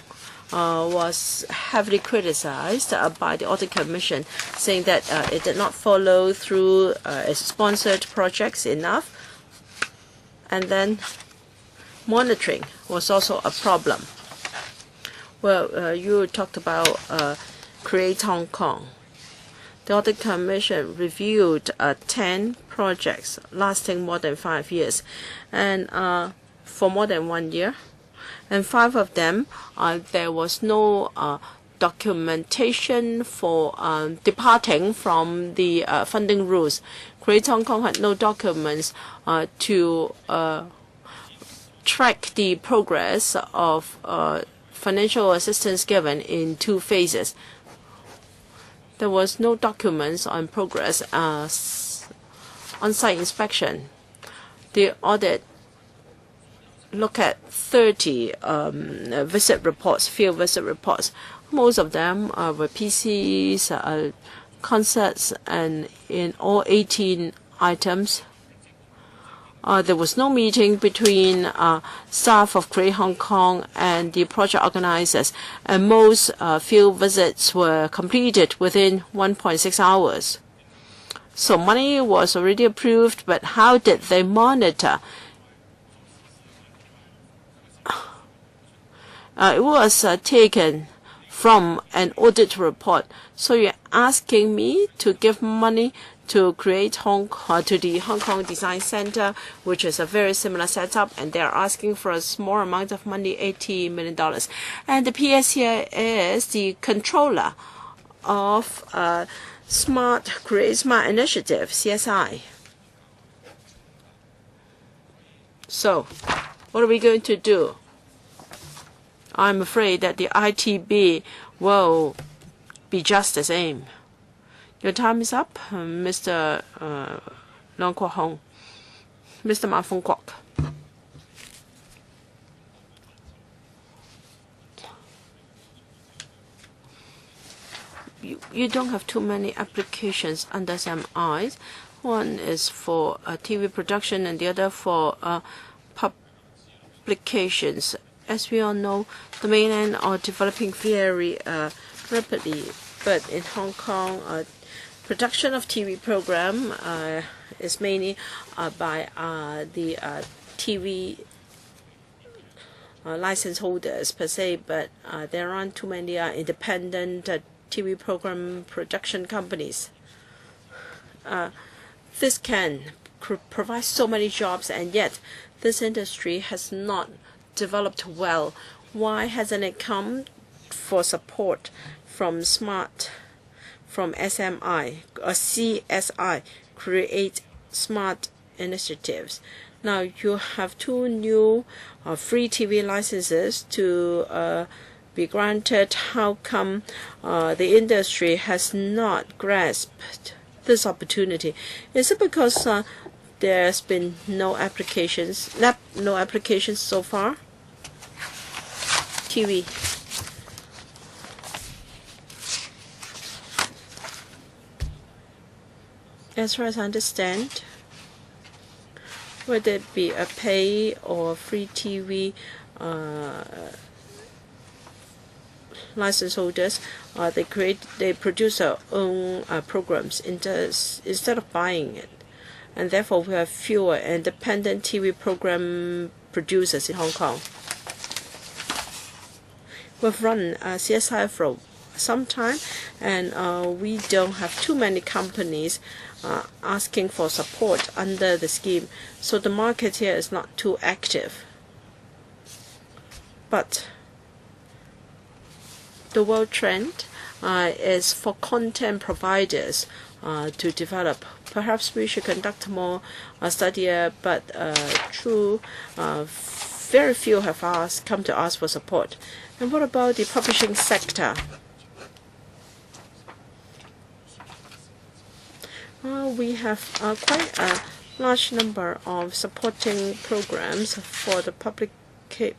was heavily criticized by the Audit Commission, saying that it did not follow through its sponsored projects enough. And then monitoring was also a problem. Well, you talked about Create Hong Kong. The Audit Commission reviewed 10 projects lasting more than 5 years, and for more than 1 year. And 5 of them, there was no documentation for departing from the funding rules. Create Hong Kong had no documents to track the progress of financial assistance given in 2 phases. There was no documents on progress on-site inspection. The audit looked at 30 visit reports, field visit reports. Most of them were PCs, concerts, and in all 18 items, there was no meeting between staff of Create Hong Kong and the project organizers, and most field visits were completed within 1.6 hours. So money was already approved, but how did they monitor? It was taken from an audit report. So you're asking me to give money to Create Hong Kong, to the Hong Kong Design Center, which is a very similar setup, and they're asking for a small amount of money, $80 million. And the PS here is the controller of Create Smart Initiative, CSI. So, what are we going to do? I'm afraid that the ITB will be just the same. Your time is up, Mr. Leung Kwok Hong. Mr. Ma Fung Kwok. you don't have too many applications under SMIs. One is for TV production and the other for publications. As we all know, the mainland are developing very rapidly, but in Hong Kong, production of TV program is mainly by the TV license holders per se, but there aren't too many independent TV program production companies. This can provide so many jobs, and yet this industry has not developed well. Why hasn't it come for support from SMI or CSI, Create Smart Initiatives? Now you have 2 new free TV licenses to be granted. How come the industry has not grasped this opportunity? Is it because there's been no applications so far? TV. As far as I understand, whether it be a pay or free TV license holders, they produce their own programs instead of buying it, and therefore we have fewer independent TV program producers in Hong Kong. We've run CSI for some time, and we don't have too many companies asking for support under the scheme, so the market here is not too active. But the world trend is for content providers to develop. Perhaps we should conduct more study, but very few have come to ask for support. And what about the publishing sector? We have quite a large number of supporting programs for the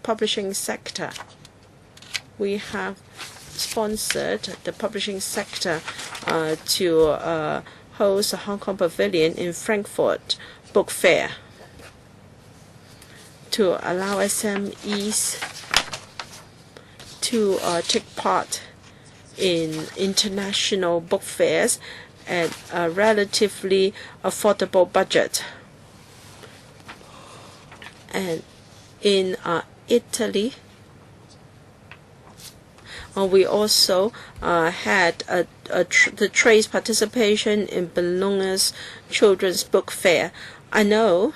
publishing sector. We have sponsored the publishing sector to host a Hong Kong Pavilion in Frankfurt Book Fair to allow SMEs to take part in international book fairs at a relatively affordable budget. And in Italy, we also had the trade's participation in Bologna's Children's Book Fair. I know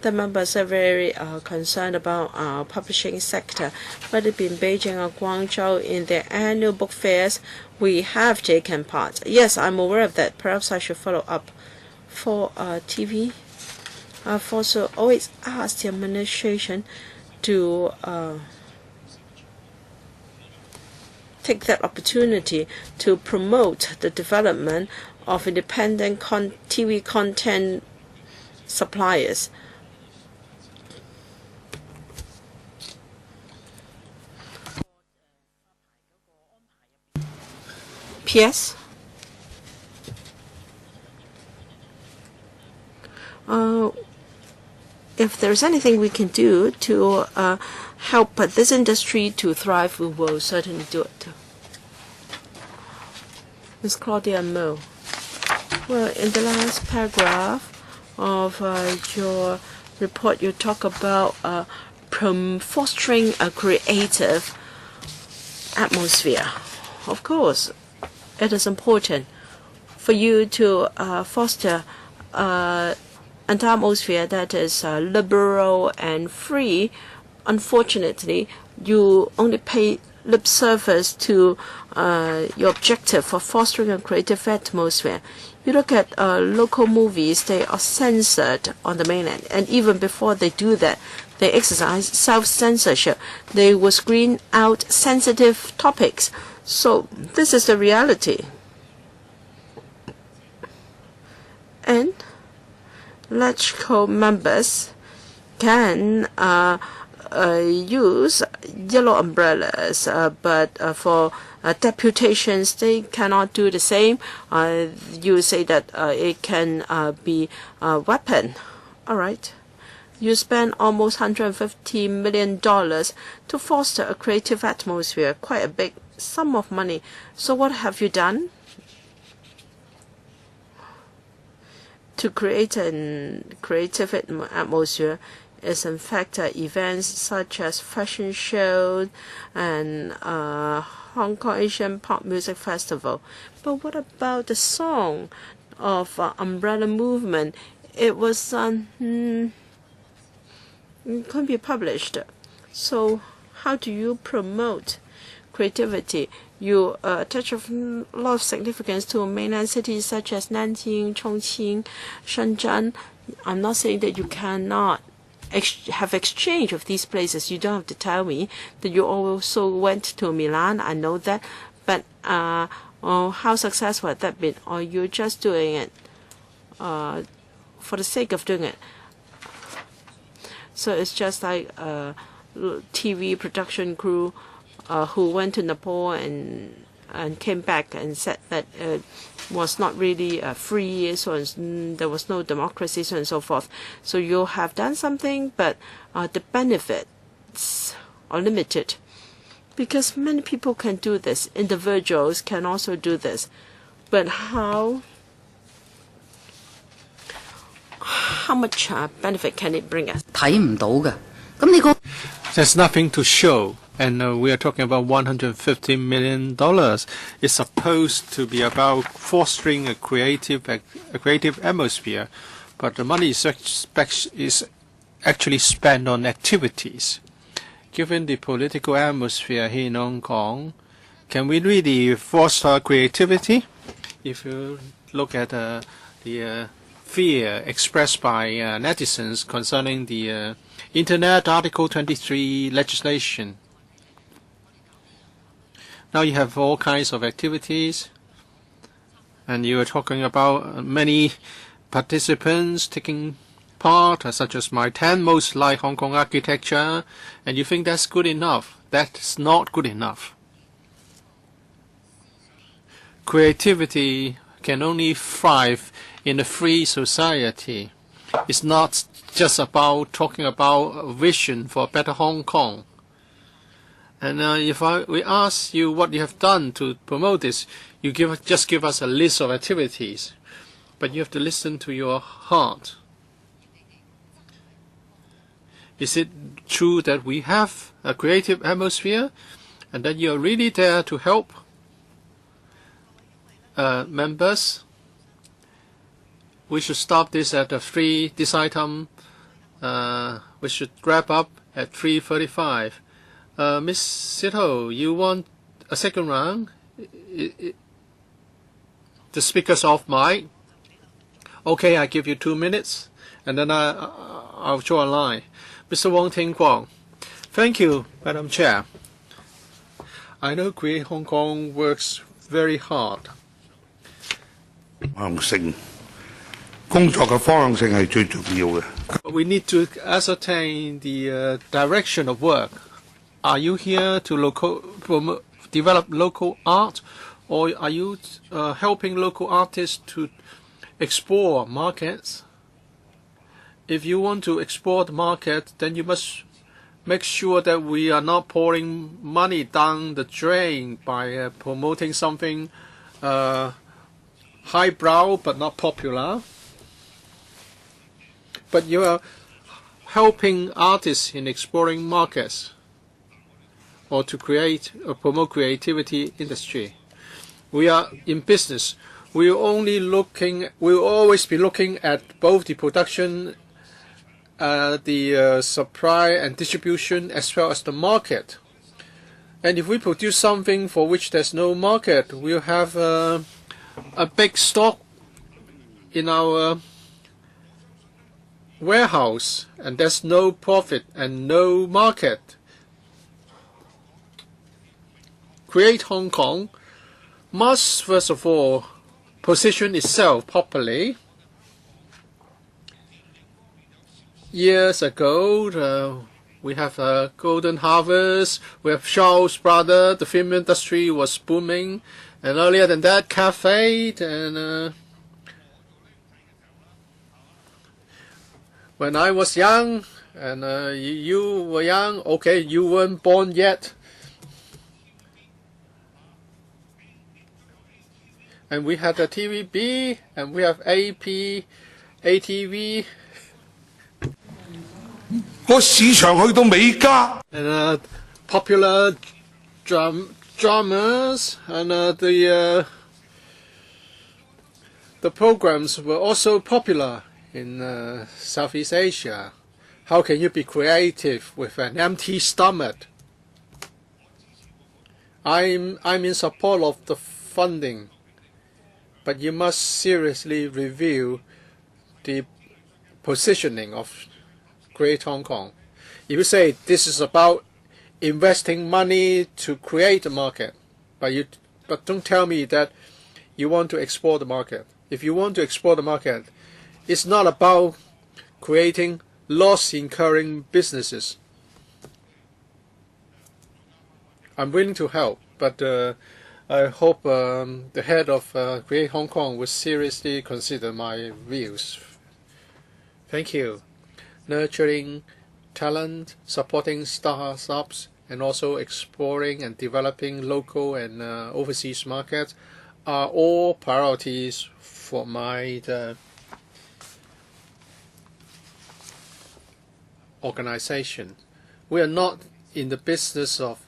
the members are very concerned about our publishing sector, whether it be in Beijing or Guangzhou. In their annual book fairs, we have taken part. Yes, I'm aware of that. Perhaps I should follow up. For TV, I've also always asked the administration to take that opportunity to promote the development of independent TV content suppliers. P.S. If there's anything we can do to help this industry to thrive, we will certainly do it. Ms. Claudia Mo. Well, in the last paragraph of your report, you talk about fostering a creative atmosphere. Of course, it is important for you to foster an atmosphere that is liberal and free. Unfortunately, you only pay lip service to your objective for fostering a creative atmosphere. You look at local movies, they are censored on the mainland, and even before they do that, they exercise self-censorship. They will screen out sensitive topics. So this is the reality. And LegCo members can use yellow umbrellas, but for deputations, they cannot do the same. You say that it can be a weapon. All right. You spend almost $150 million to foster a creative atmosphere, quite a big sum of money. So what have you done to create a creative atmosphere? Is in fact events such as fashion shows and Hong Kong Asian Pop Music Festival. But what about the song of Umbrella Movement? It was couldn't be published. So how do you promote creativity? You attach a lot of significance to mainland cities such as Nanjing, Chongqing, Shenzhen. I'm not saying that you cannot have exchange of these places. You don't have to tell me that you also went to Milan. I know that, but how successful has that been? Or you're just doing it for the sake of doing it? So it's just like a TV production crew who went to Nepal and came back and said that it was not really free, so there was no democracy, so on and so forth. So you have done something, but the benefits are limited because many people can do this. Individuals can also do this, but how much benefit can it bring us? 睇唔到嘅。咁你個 There's nothing to show. And we are talking about $150 million. It's supposed to be about fostering a creative atmosphere, but the money is actually spent on activities. Given the political atmosphere here in Hong Kong, can we really foster creativity? If you look at the fear expressed by netizens concerning the Internet Article 23 legislation. Now you have all kinds of activities, and you are talking about many participants taking part, such as my 10 most like Hong Kong architecture, and you think that's good enough. That's not good enough. Creativity can only thrive in a free society. It's not just about talking about a vision for a better Hong Kong. And if we ask you what you have done to promote this, you just give us a list of activities. But you have to listen to your heart. Is it true that we have a creative atmosphere and that you are really there to help members? We should stop this at 3. This item we should wrap up at 3:35. Ms. Sito, you want a second round? The speaker's off mic. Okay, I give you 2 minutes, and then I'll draw a line. Mr. Wong Ting Kwong. Thank you, Madam Chair. I know Create Hong Kong works very hard. 向性工作嘅方向性係最重要嘅。We need to ascertain the direction of work. Are you here to develop local art, or are you helping local artists to explore markets? If you want to explore the market, then you must make sure that we are not pouring money down the drain by promoting something highbrow but not popular. But you are helping artists in exploring markets, or to create or promote creativity industry. We are in business. We will always be looking at both the production, the supply and distribution, as well as the market. And if we produce something for which there's no market, we'll have a big stock in our warehouse, and there's no profit and no market. Create Hong Kong must, first of all, position itself properly. Years ago, We have Golden Harvest. We have Shaw's Brother. The film industry was booming. And earlier than that, Cafe. And when I was young, and you were young, okay, you weren't born yet. And we had the TVB, and we have AP, ATV. 個市場去到美加。And popular dramas, and the programs were also popular in Southeast Asia. How can you be creative with an empty stomach? I'm in support of the funding, but you must seriously review the positioning of Create Hong Kong. If you say this is about investing money to create a market, but don't tell me that you want to explore the market. If you want to explore the market, it's not about creating loss-incurring businesses. I'm willing to help, but I hope the head of Create Hong Kong will seriously consider my views. Thank you. Nurturing talent, supporting startups, and also exploring and developing local and overseas markets are all priorities for my organization. We are not in the business of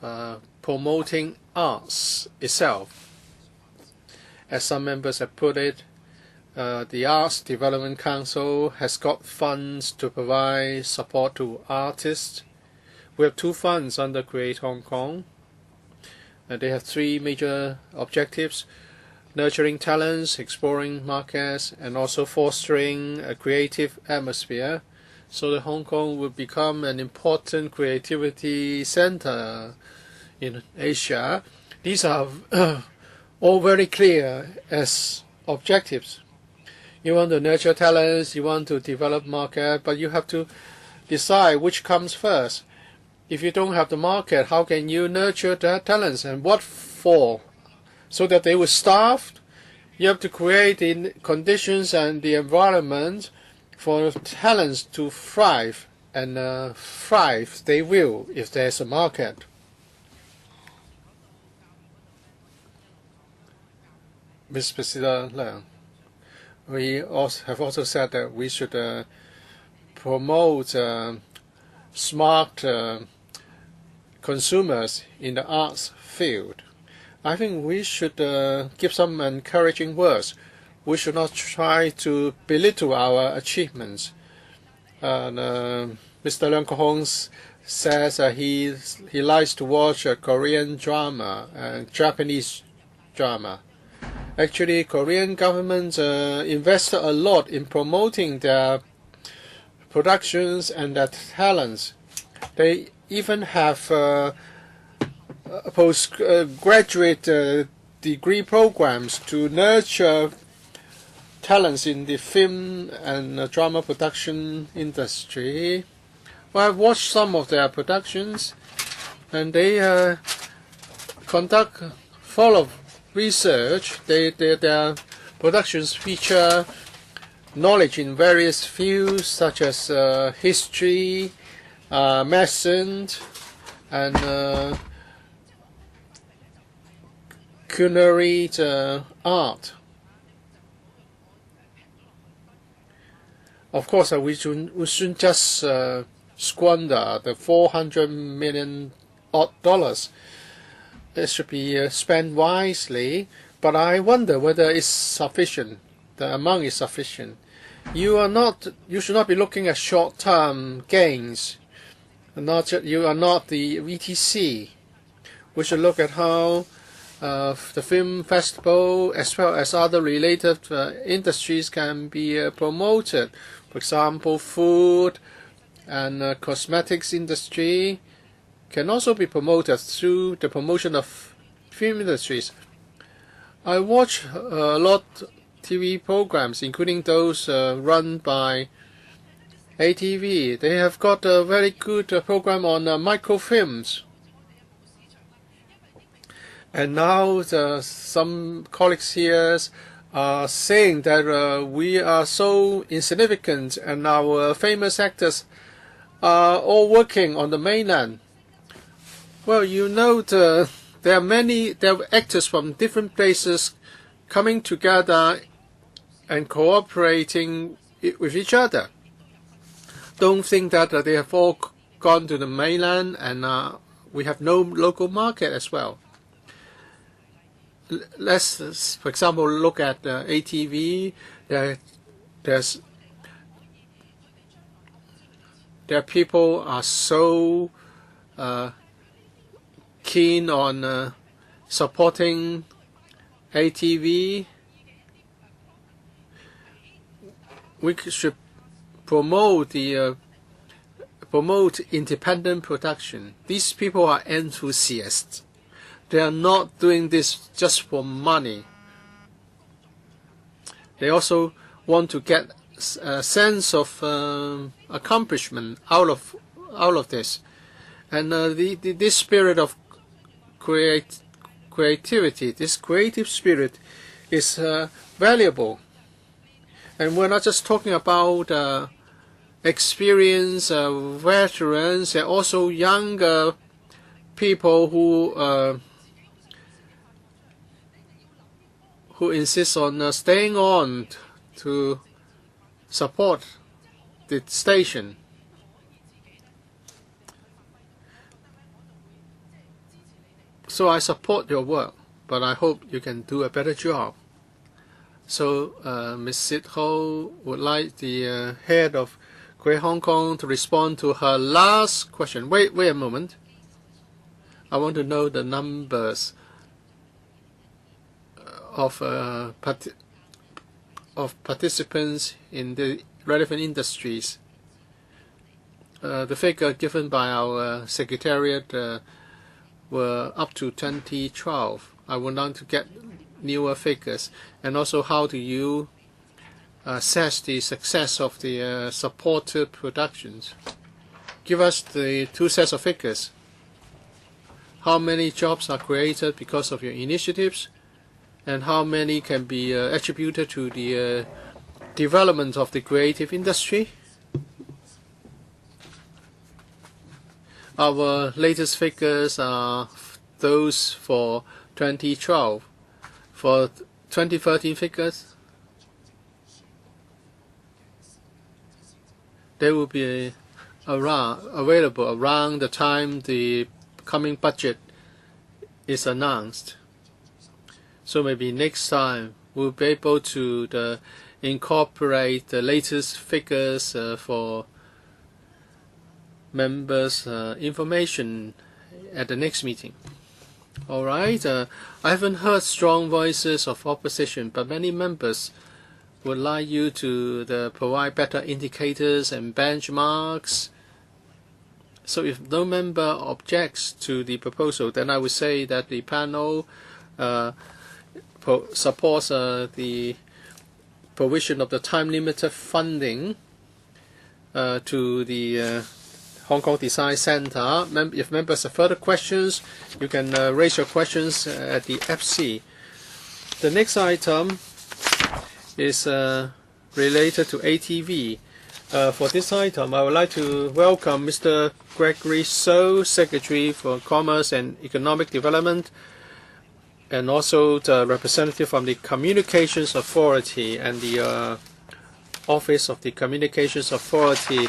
promoting arts itself. As some members have put it, the Arts Development Council has got funds to provide support to artists. We have 2 funds under Create Hong Kong. They have 3 major objectives: nurturing talents, exploring markets, and also fostering a creative atmosphere, so that Hong Kong will become an important creativity center in Asia. These are all very clear as objectives. You want to nurture talents, you want to develop market, but you have to decide which comes first. If you don't have the market, how can you nurture the talents, and what for? So that they will starve? You have to create the conditions and the environment for talents to thrive, and thrive they will if there's a market. Ms. Priscilla Leung, we have also said that we should promote smart consumers in the arts field. I think we should give some encouraging words. We should not try to belittle our achievements. Mr. Leung Kok-hong says he likes to watch a Korean drama and Japanese drama. Actually, Korean government invested a lot in promoting their productions and their talents. They even have postgraduate degree programs to nurture talents in the film and drama production industry. Well, I've watched some of their productions, and they conduct full of research. Their productions feature knowledge in various fields such as history, medicine, and culinary art. Of course, we shouldn't just squander the $400 million. It should be spent wisely, but I wonder whether it's sufficient. The amount is sufficient. You should not be looking at short-term gains. You are not the VTC. We should look at how the film festival as well as other related industries can be promoted. For example, food and cosmetics industry can also be promoted through the promotion of film industries. I watch a lot TV programs, including those run by ATV. They have got a very good program on microfilms. And now some colleagues here are saying that we are so insignificant and our famous actors are all working on the mainland. Well, you know, there are actors from different places coming together and cooperating with each other. Don't think that they have all gone to the mainland and we have no local market as well. Let's, for example, look at ATV. There are people are so keen on supporting ATV. We should promote independent production. These people are enthusiasts. They are not doing this just for money. They also want to get a sense of accomplishment out of this, and this spirit of creativity, this creative spirit, is valuable. And we're not just talking about experienced veterans. There are also younger people who insist on staying on to support the station. So I support your work, but I hope you can do a better job. So Ms. Sid Ho would like the head of Create Hong Kong to respond to her last question. Wait a moment. I want to know the numbers of participants in the relevant industries. The figure given by our secretariat were up to 2012. I would like to get newer figures. And also, how do you assess the success of the supported productions? Give us the two sets of figures. How many jobs are created because of your initiatives, and how many can be attributed to the development of the creative industry? Our latest figures are those for 2012. For 2013 figures, they will be available around the time the coming budget is announced. So maybe next time we'll be able to incorporate the latest figures for members' information at the next meeting. All right. I haven't heard strong voices of opposition, but many members would like you to provide better indicators and benchmarks. So if no member objects to the proposal, then I would say that the panel supports the provision of the time-limited funding to the Hong Kong Design Center. If members have further questions, you can raise your questions at the FC. The next item is related to ATV. For this item, I would like to welcome Mr. Gregory So, Secretary for Commerce and Economic Development, and also the representative from the Communications Authority and the Office of the Communications Authority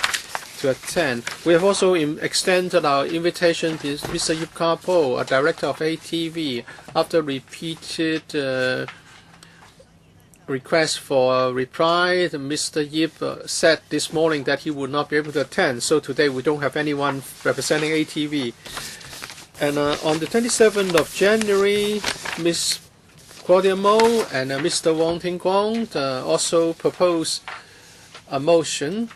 to attend. We have also extended our invitation to Mr. Yip Kar-po, a director of ATV, after repeated requests for a reply. Mr. Yip said this morning that he would not be able to attend, so today we don't have anyone representing ATV. And on the 27th of January, Ms. Claudia Mo and Mr. Wong Ting Kwong also proposed a motion.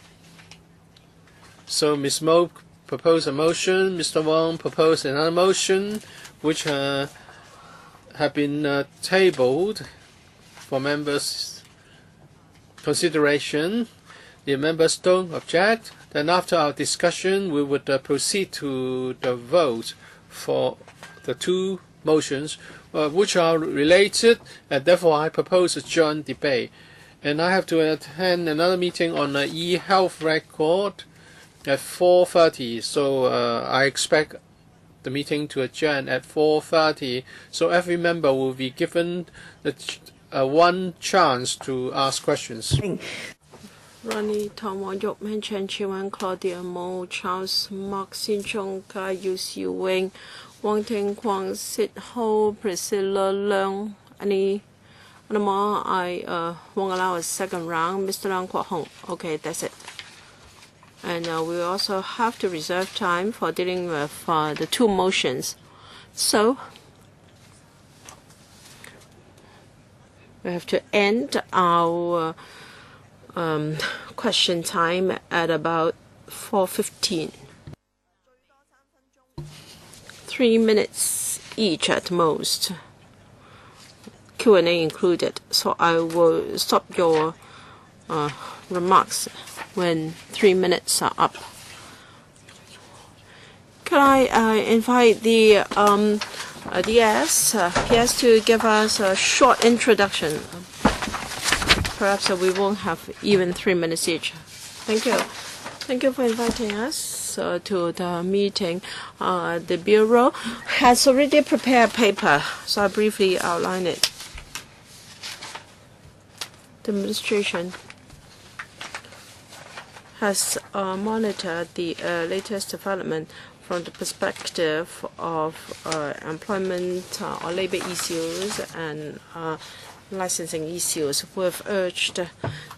So Ms. Mo proposed a motion, Mr. Wong proposed another motion, which have been tabled for members' consideration. the members don't object, then after our discussion, we would proceed to the vote for the two motions, which are related, and therefore I propose a joint debate. And I have to attend another meeting on the e-health record at 4:30, so I expect the meeting to adjourn at 4:30, so every member will be given the one chance to ask questions. Ronnie, Tom, Wang Yuk-min, Chen Chi-wan, Claudia Mo, Charles, Mark, Xin Chong, Kai, Yu Siu Wing, Wang Ting Kwang, Sid Ho, Priscilla Leung. Any more? I won't allow a second round. Mr. Leung Kwok Hong. Okay, that's it. And we also have to reserve time for dealing with the two motions. So we have to end our question time at about 4:15. 3 minutes each at most, Q&A included. So I will stop your remarks when 3 minutes are up. Can I invite the PS to give us a short introduction? Perhaps we won't have even 3 minutes each. Thank you. Thank you for inviting us to the meeting. The Bureau has already prepared a paper, so I'll briefly outline it. The administration has monitored the latest development from the perspective of employment or labor issues and licensing issues. We've urged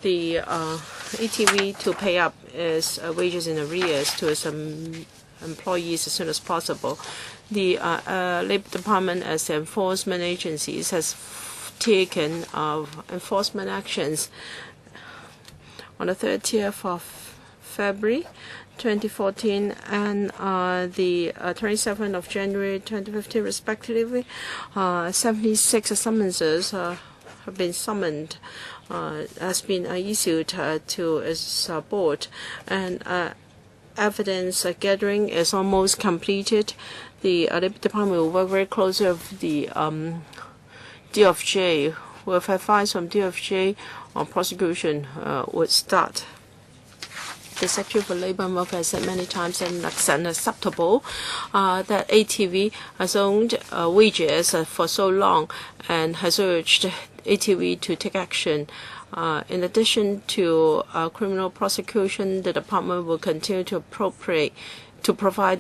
the ATV to pay up its wages in arrears to its employees as soon as possible. The Labor Department, as the enforcement agencies, has taken enforcement actions. On the 30th of February 2014 and the 27th of January 2015, respectively, 76 summonses have been summoned, has been issued to its board, and evidence gathering is almost completed. The Labor Department will work very closely with the DOJ. With advice from DOJ on prosecution would start. The Secretary for Labor and Welfare has said many times that it's unacceptable that ATV has owned wages for so long, and has urged ATV to take action. In addition to criminal prosecution, the department will continue to provide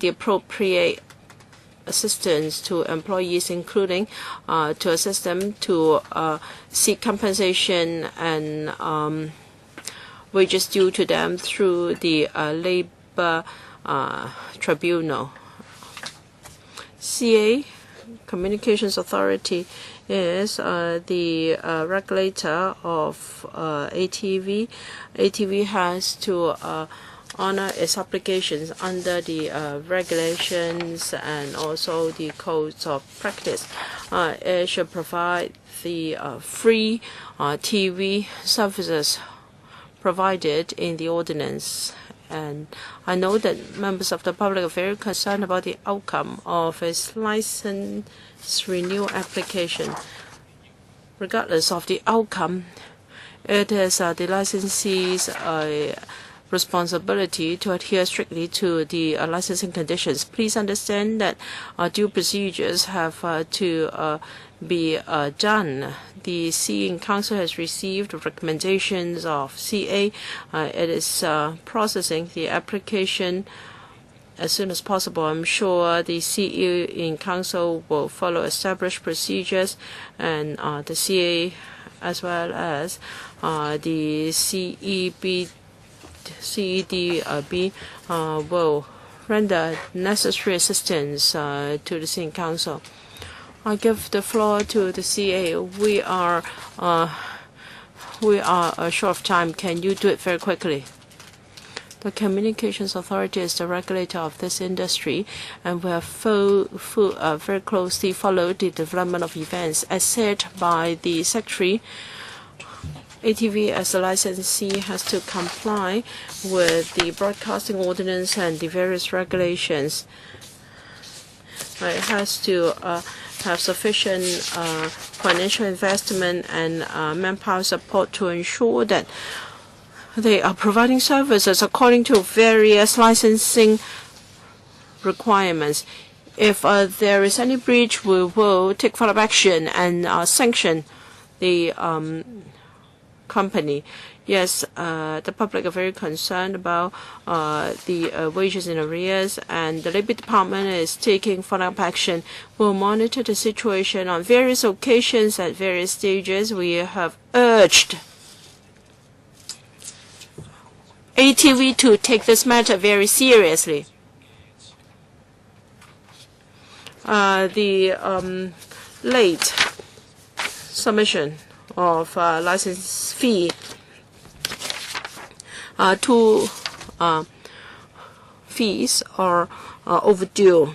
the appropriate assistance to employees, including to assist them to seek compensation and wages due to them through the Labor Tribunal. CA, Communications Authority, is the regulator of ATV. ATV has to honor its obligations under the regulations and also the codes of practice. It should provide the free TV services provided in the ordinance. And I know that members of the public are very concerned about the outcome of its license renewal application. Regardless of the outcome, it is the licensee's responsibility to adhere strictly to the licensing conditions. Please understand that due procedures have to be done. The CE Council has received recommendations of CA. It is processing the application as soon as possible. I'm sure the CE in Council will follow established procedures, and the CA as well as the CEDB will render necessary assistance to the CE Council. I give the floor to the CA. We are short of time. Can you do it very quickly? The Communications Authority is the regulator of this industry, and we have very closely followed the development of events. As said by the Secretary, ATV as a licensee has to comply with the broadcasting ordinance and the various regulations. It has to have sufficient financial investment and manpower support to ensure that they are providing services according to various licensing requirements. If there is any breach, we will take follow-up action and sanction the company. Yes, the public are very concerned about the wages in arrears, and the Labor Department is taking follow-up action. We'll monitor the situation on various occasions at various stages. We have urged ATV to take this matter very seriously. The late submission of license fee, two fees are overdue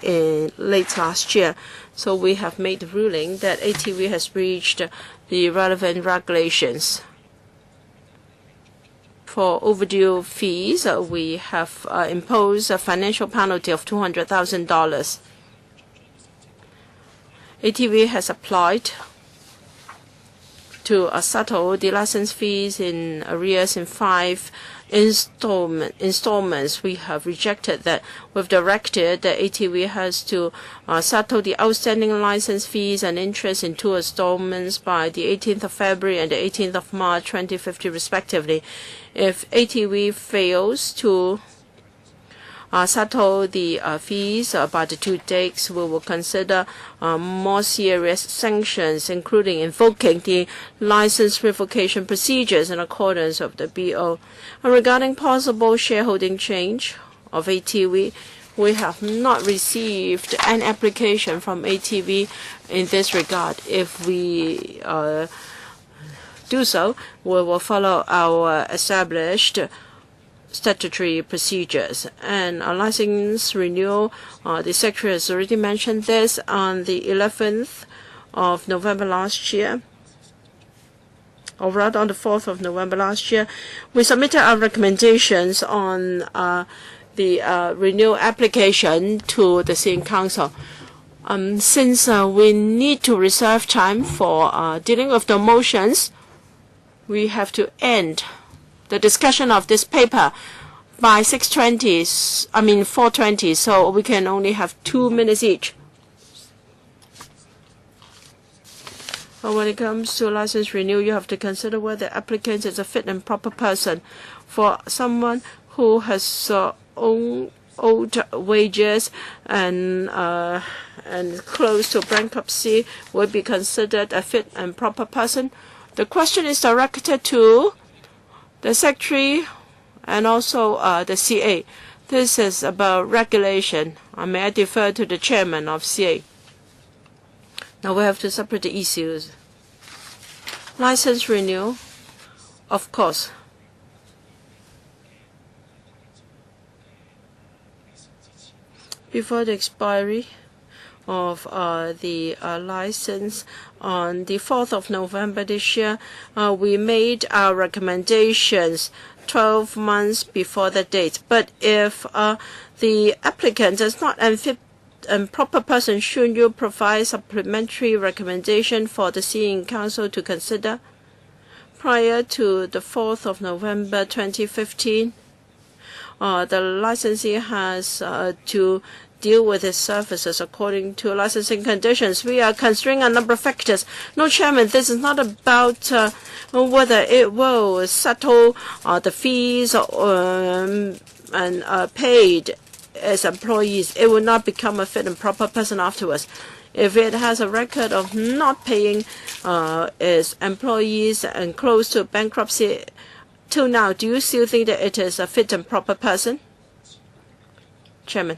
in late last year. So we have made the ruling that ATV has breached the relevant regulations. For overdue fees, we have imposed a financial penalty of $200,000. ATV has applied to settle the license fees in arrears in 5 installments. We have rejected that. We've directed that ATV has to settle the outstanding license fees and interest in 2 installments by the 18th of February and the 18th of March 2050 respectively. If ATV fails to settle the fees by the 2 dates, we will consider more serious sanctions, including invoking the license revocation procedures in accordance with the BO. And regarding possible shareholding change of ATV, we have not received an application from ATV in this regard. If we do so, we will follow our established statutory procedures. And a license renewal, the Secretary has already mentioned this, on the 11th of November last year, or rather on the 4th of November last year, we submitted our recommendations on the renewal application to the Sitting Council. Since we need to reserve time for dealing with the motions, we have to end the discussion of this paper by 4:20, so we can only have 2 minutes each. But when it comes to license renewal, you have to consider whether the applicant is a fit and proper person. For someone who has owed wages and close to bankruptcy would be considered a fit and proper person. The question is directed to the Secretary and also the CA. This is about regulation. May I defer to the Chairman of CA? Now we have to separate the issues. License renewal, of course. Before the expiry of the license on the 4th of November this year, we made our recommendations 12 months before the date. But if the applicant is not a fit and proper person, should you provide supplementary recommendation for the Sitting Council to consider? Prior to the 4th of November 2015, the licensee has to deal with his services according to licensing conditions. We are considering a number of factors. No, Chairman, this is not about whether it will settle the fees and paid as employees. It will not become a fit and proper person afterwards. If it has a record of not paying its employees and close to bankruptcy till now, do you still think that it is a fit and proper person? Chairman.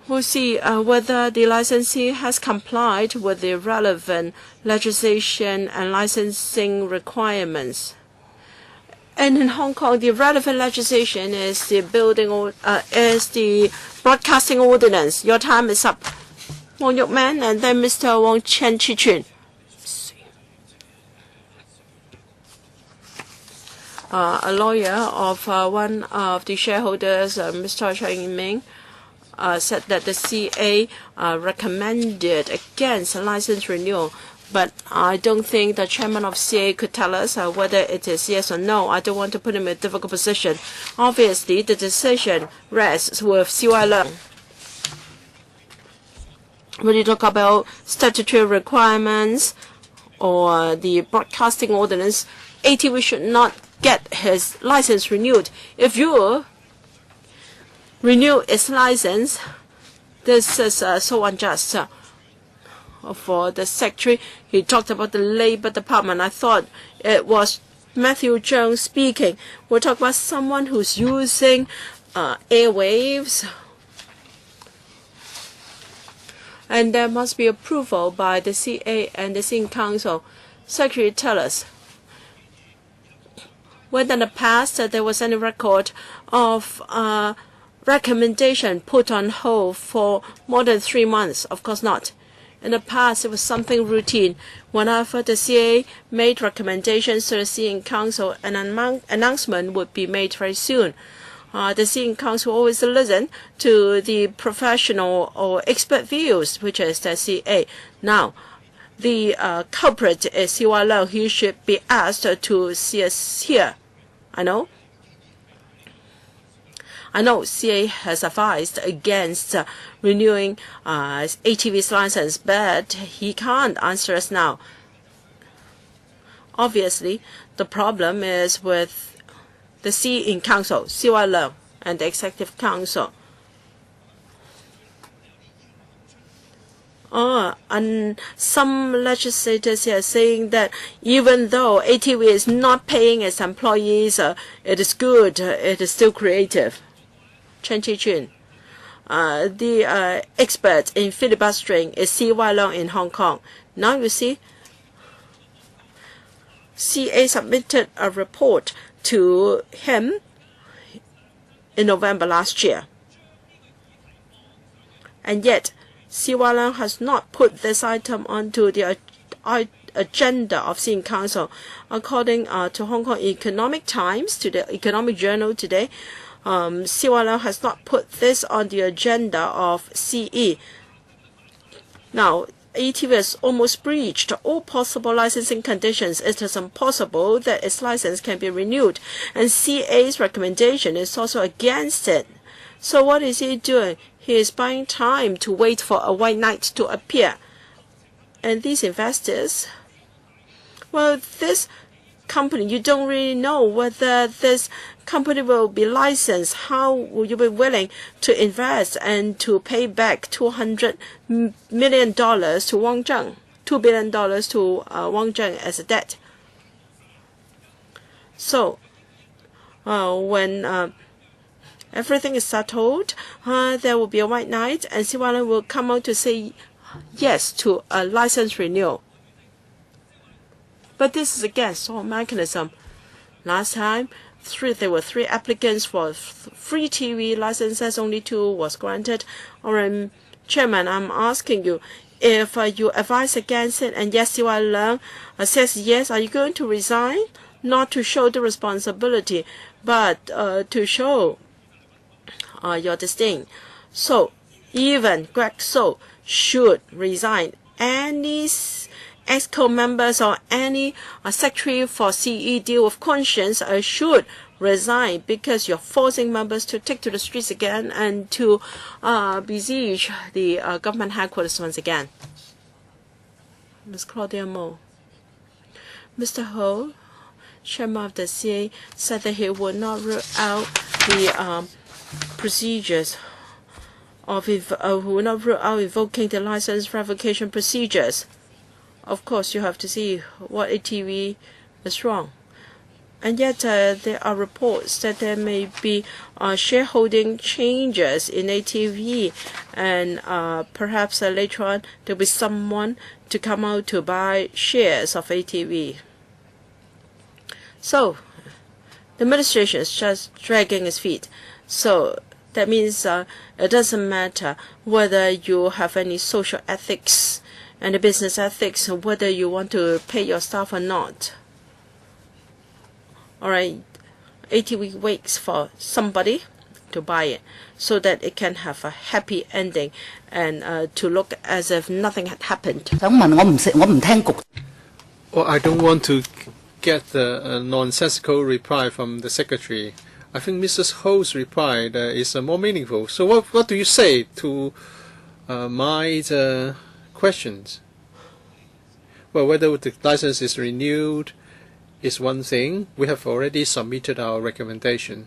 We'll see whether the licensee has complied with the relevant legislation and licensing requirements. And in Hong Kong, the relevant legislation is the broadcasting ordinance. Your time is up. Wong Yuk Man and then Mr. Wong Chen Chi Chun. a lawyer of one of the shareholders, Mr. Chang Ming, said that the CA recommended against license renewal. But I don't think the chairman of CA could tell us whether it is yes or no. I don't want to put him in a difficult position. Obviously, the decision rests with CY Leung. When you talk about statutory requirements or the broadcasting ordinance, ATV should not get his license renewed. If you renew its license, this is so unjust. For the secretary, he talked about the Labor Department. I thought it was Matthew Cheung speaking. We're talking about someone who's using airwaves, and there must be approval by the CA and the Singing Council. Secretary, tell us whether in the past there was any record of recommendation put on hold for more than 3 months. Of course not. In the past, it was something routine. Whenever the CA made recommendations to the Singing Council, an announcement would be made very soon. The Singing Council always listen to the professional or expert views, which is the CA. Now, the culprit is CY Leung. He should be asked to see us here. I know CA has advised against renewing ATV's license, but he can't answer us now. Obviously, the problem is with the Singing Council, CY Leung, and the Executive Council. And some legislators are saying that even though ATV is not paying its employees, it is good, it is still creative. Chen Chi-chun, the expert in filibustering is CY Leung in Hong Kong. Now you see, CA submitted a report to him in November last year. And yet, CY Leung has not put this item onto the agenda of Singing Council. According to Hong Kong Economic Times, to the Economic Journal today, CY Leung has not put this on the agenda of CE. Now, ATV has almost breached all possible licensing conditions. It is impossible that its license can be renewed, and CA's recommendation is also against it. So what is he doing? He is buying time to wait for a white knight to appear. And these investors, well, this company, you don't really know whether this company will be licensed. How will you be willing to invest and to pay back $200 million to Wang Zheng, $2 billion to Wang Zheng as a debt? So, when everything is settled, there will be a white knight, and CY Leung will come out to say yes to a license renewal. But this is against all mechanism. Last time, there were 3 applicants for free TV licenses. Only 2 was granted. Or, Chairman, I'm asking you, if you advise against it and yes, CY Leung says yes, are you going to resign? Not to show the responsibility, but to show your disdain. So, even Greg So should resign. Any EXCO members or any secretary for CE deal with conscience should resign, because you're forcing members to take to the streets again and to besiege the government headquarters once again. Ms. Claudia Mo. Mr. Ho, chairman of the CA, said that he would not rule out the procedures of would not rule out invoking the license revocation procedures. Of course, you have to see what ATV is wrong. And yet, there are reports that there may be shareholding changes in ATV, and perhaps later on there will be someone to come out to buy shares of ATV. So, the administration is just dragging its feet. So, that means it doesn't matter whether you have any social ethics and the business ethics, whether you want to pay your staff or not. All right, ATV waits for somebody to buy it so that it can have a happy ending and to look as if nothing had happened. 想問我唔聽局。Well, I don't want to get a nonsensical reply from the secretary. I think Mrs. Ho's reply is more meaningful. So what do you say to my questions? Well, whether the license is renewed is one thing. We have already submitted our recommendation.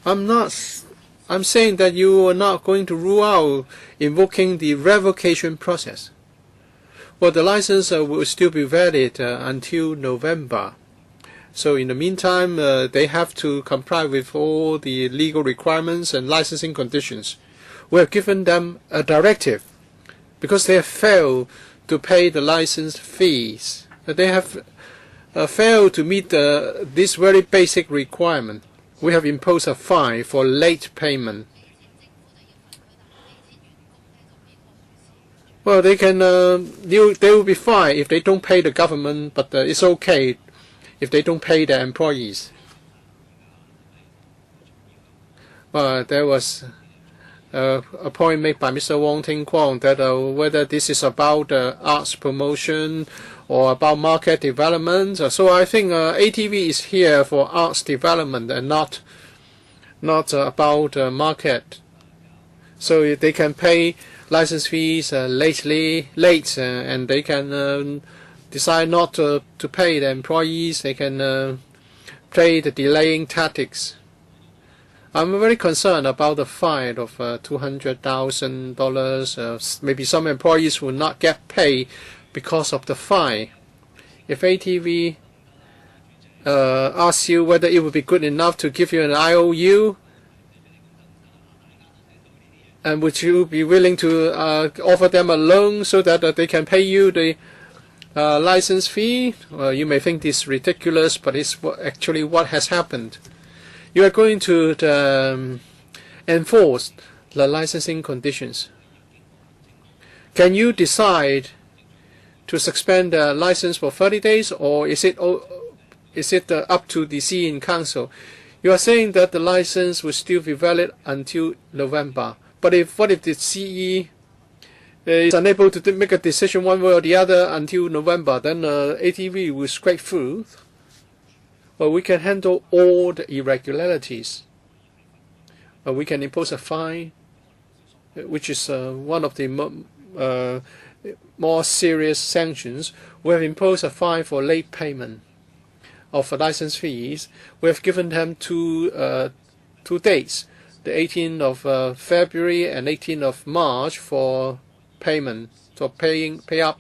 I'm saying that you are not going to rule out invoking the revocation process. Well, the license will still be valid until November. So in the meantime, they have to comply with all the legal requirements and licensing conditions. We have given them a directive because they have failed to pay the license fees. They have failed to meet this very basic requirement. We have imposed a fine for late payment. Well, they will be fined if they don't pay the government, but it's okay if they don't pay their employees. There was a point made by Mr. Wong Ting Kwong that whether this is about arts promotion or about market development. So I think ATV is here for arts development and not about market. So they can pay license fees late, and they can decide not to pay the employees. They can play the delaying tactics. I'm very concerned about the fine of $200,000. Maybe some employees will not get paid because of the fine. If ATV asks you whether it would be good enough to give you an IOU, and would you be willing to offer them a loan so that they can pay you the license fee? You may think this is ridiculous, but it's actually what has happened. You are going to enforce the licensing conditions. Can you decide to suspend the license for 30 days, or is it up to the CE Council? You are saying that the license will still be valid until November. But what if the CE is unable to make a decision one way or the other until November? Then ATV will scrape through. Well, we can handle all the irregularities. We can impose a fine, which is one of the more serious sanctions. We have imposed a fine for late payment of license fees. We have given them two dates, the 18th of February and 18th of March for payment, for pay up.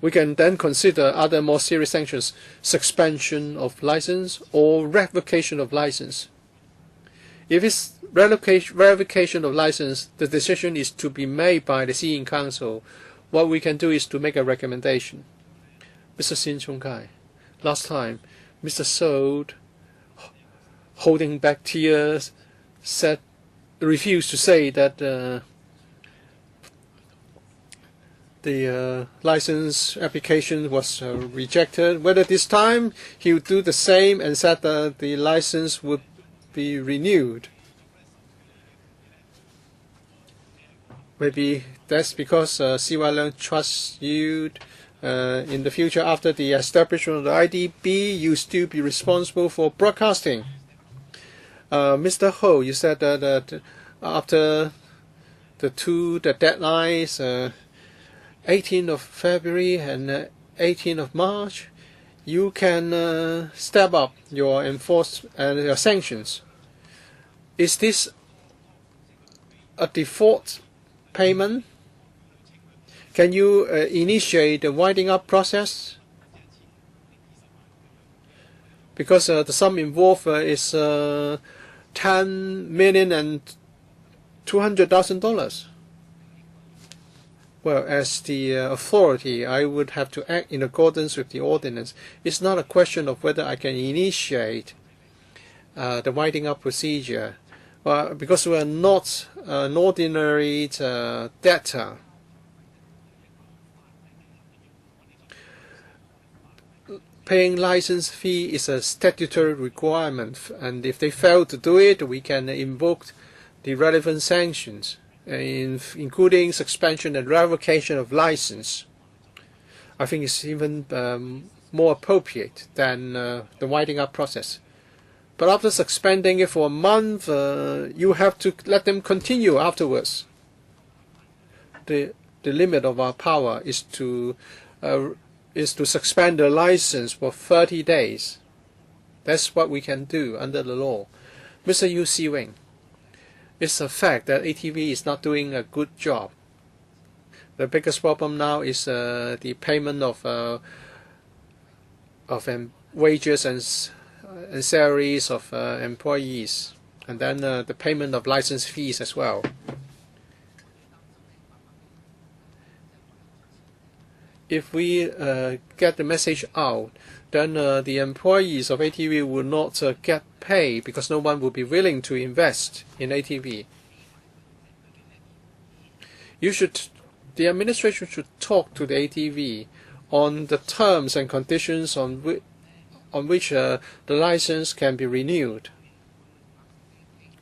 We can then consider other more serious sanctions, suspension of license or revocation of license. If it's revocation of license, the decision is to be made by the CE Council. What we can do is to make a recommendation. Mr. Sin Chung Kai, last time, Mr. Sold, holding back tears, refused to say that the license application was rejected. Whether this time he would do the same and said that the license would be renewed. Maybe that's because CY Leung trusts you. In the future, after the establishment of the IDB, you still be responsible for broadcasting. Mr. Ho, you said that after the deadlines, 18th of February and 18th of March, you can step up your enforcement and your sanctions. Is this a default payment? Can you initiate the winding up process? Because the sum involved is $10,200,000. Well, as the authority, I would have to act in accordance with the ordinance. It's not a question of whether I can initiate the winding up procedure, because we are not an ordinary debtor. paying license fee is a statutory requirement, and if they fail to do it, we can invoke the relevant sanctions, including suspension and revocation of license. I think it's even more appropriate than the winding up process. But after suspending it for a month, you have to let them continue afterwards. The limit of our power is to suspend the license for 30 days. That's what we can do under the law. Mr. Yu Si-wing, it's a fact that ATV is not doing a good job. The biggest problem now is the payment of wages and salaries of employees, and then the payment of license fees as well. If we get the message out, then the employees of ATV will not get paid because no one will be willing to invest in ATV. The administration should talk to the ATV on the terms and conditions on which the license can be renewed.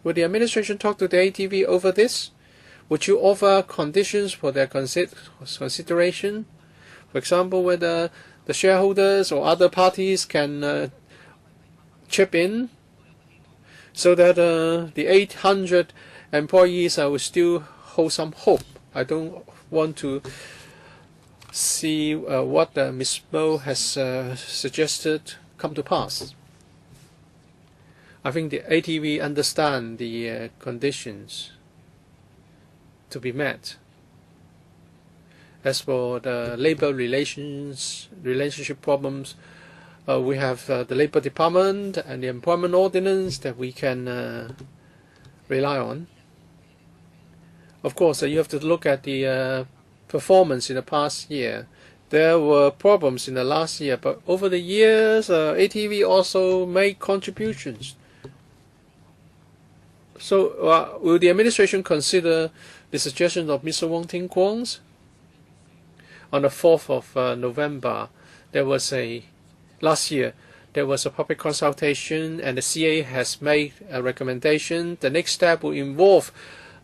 Would the administration talk to the ATV over this? Would you offer conditions for their consideration? For example, whether the shareholders or other parties can chip in so that the 800 employees will still hold some hope. I don't want to see what Ms. Mo has suggested come to pass. I think the ATV understand the conditions to be met. As for the labor relationship problems, we have the Labor Department and the Employment Ordinance that we can rely on. Of course, you have to look at the performance in the past year. There were problems in the last year, but over the years, ATV also made contributions. So, will the administration consider the suggestion of Mr. Wong Ting Kwong's? On the 4th of November, last year, there was a public consultation, and the CA has made a recommendation. The next step will involve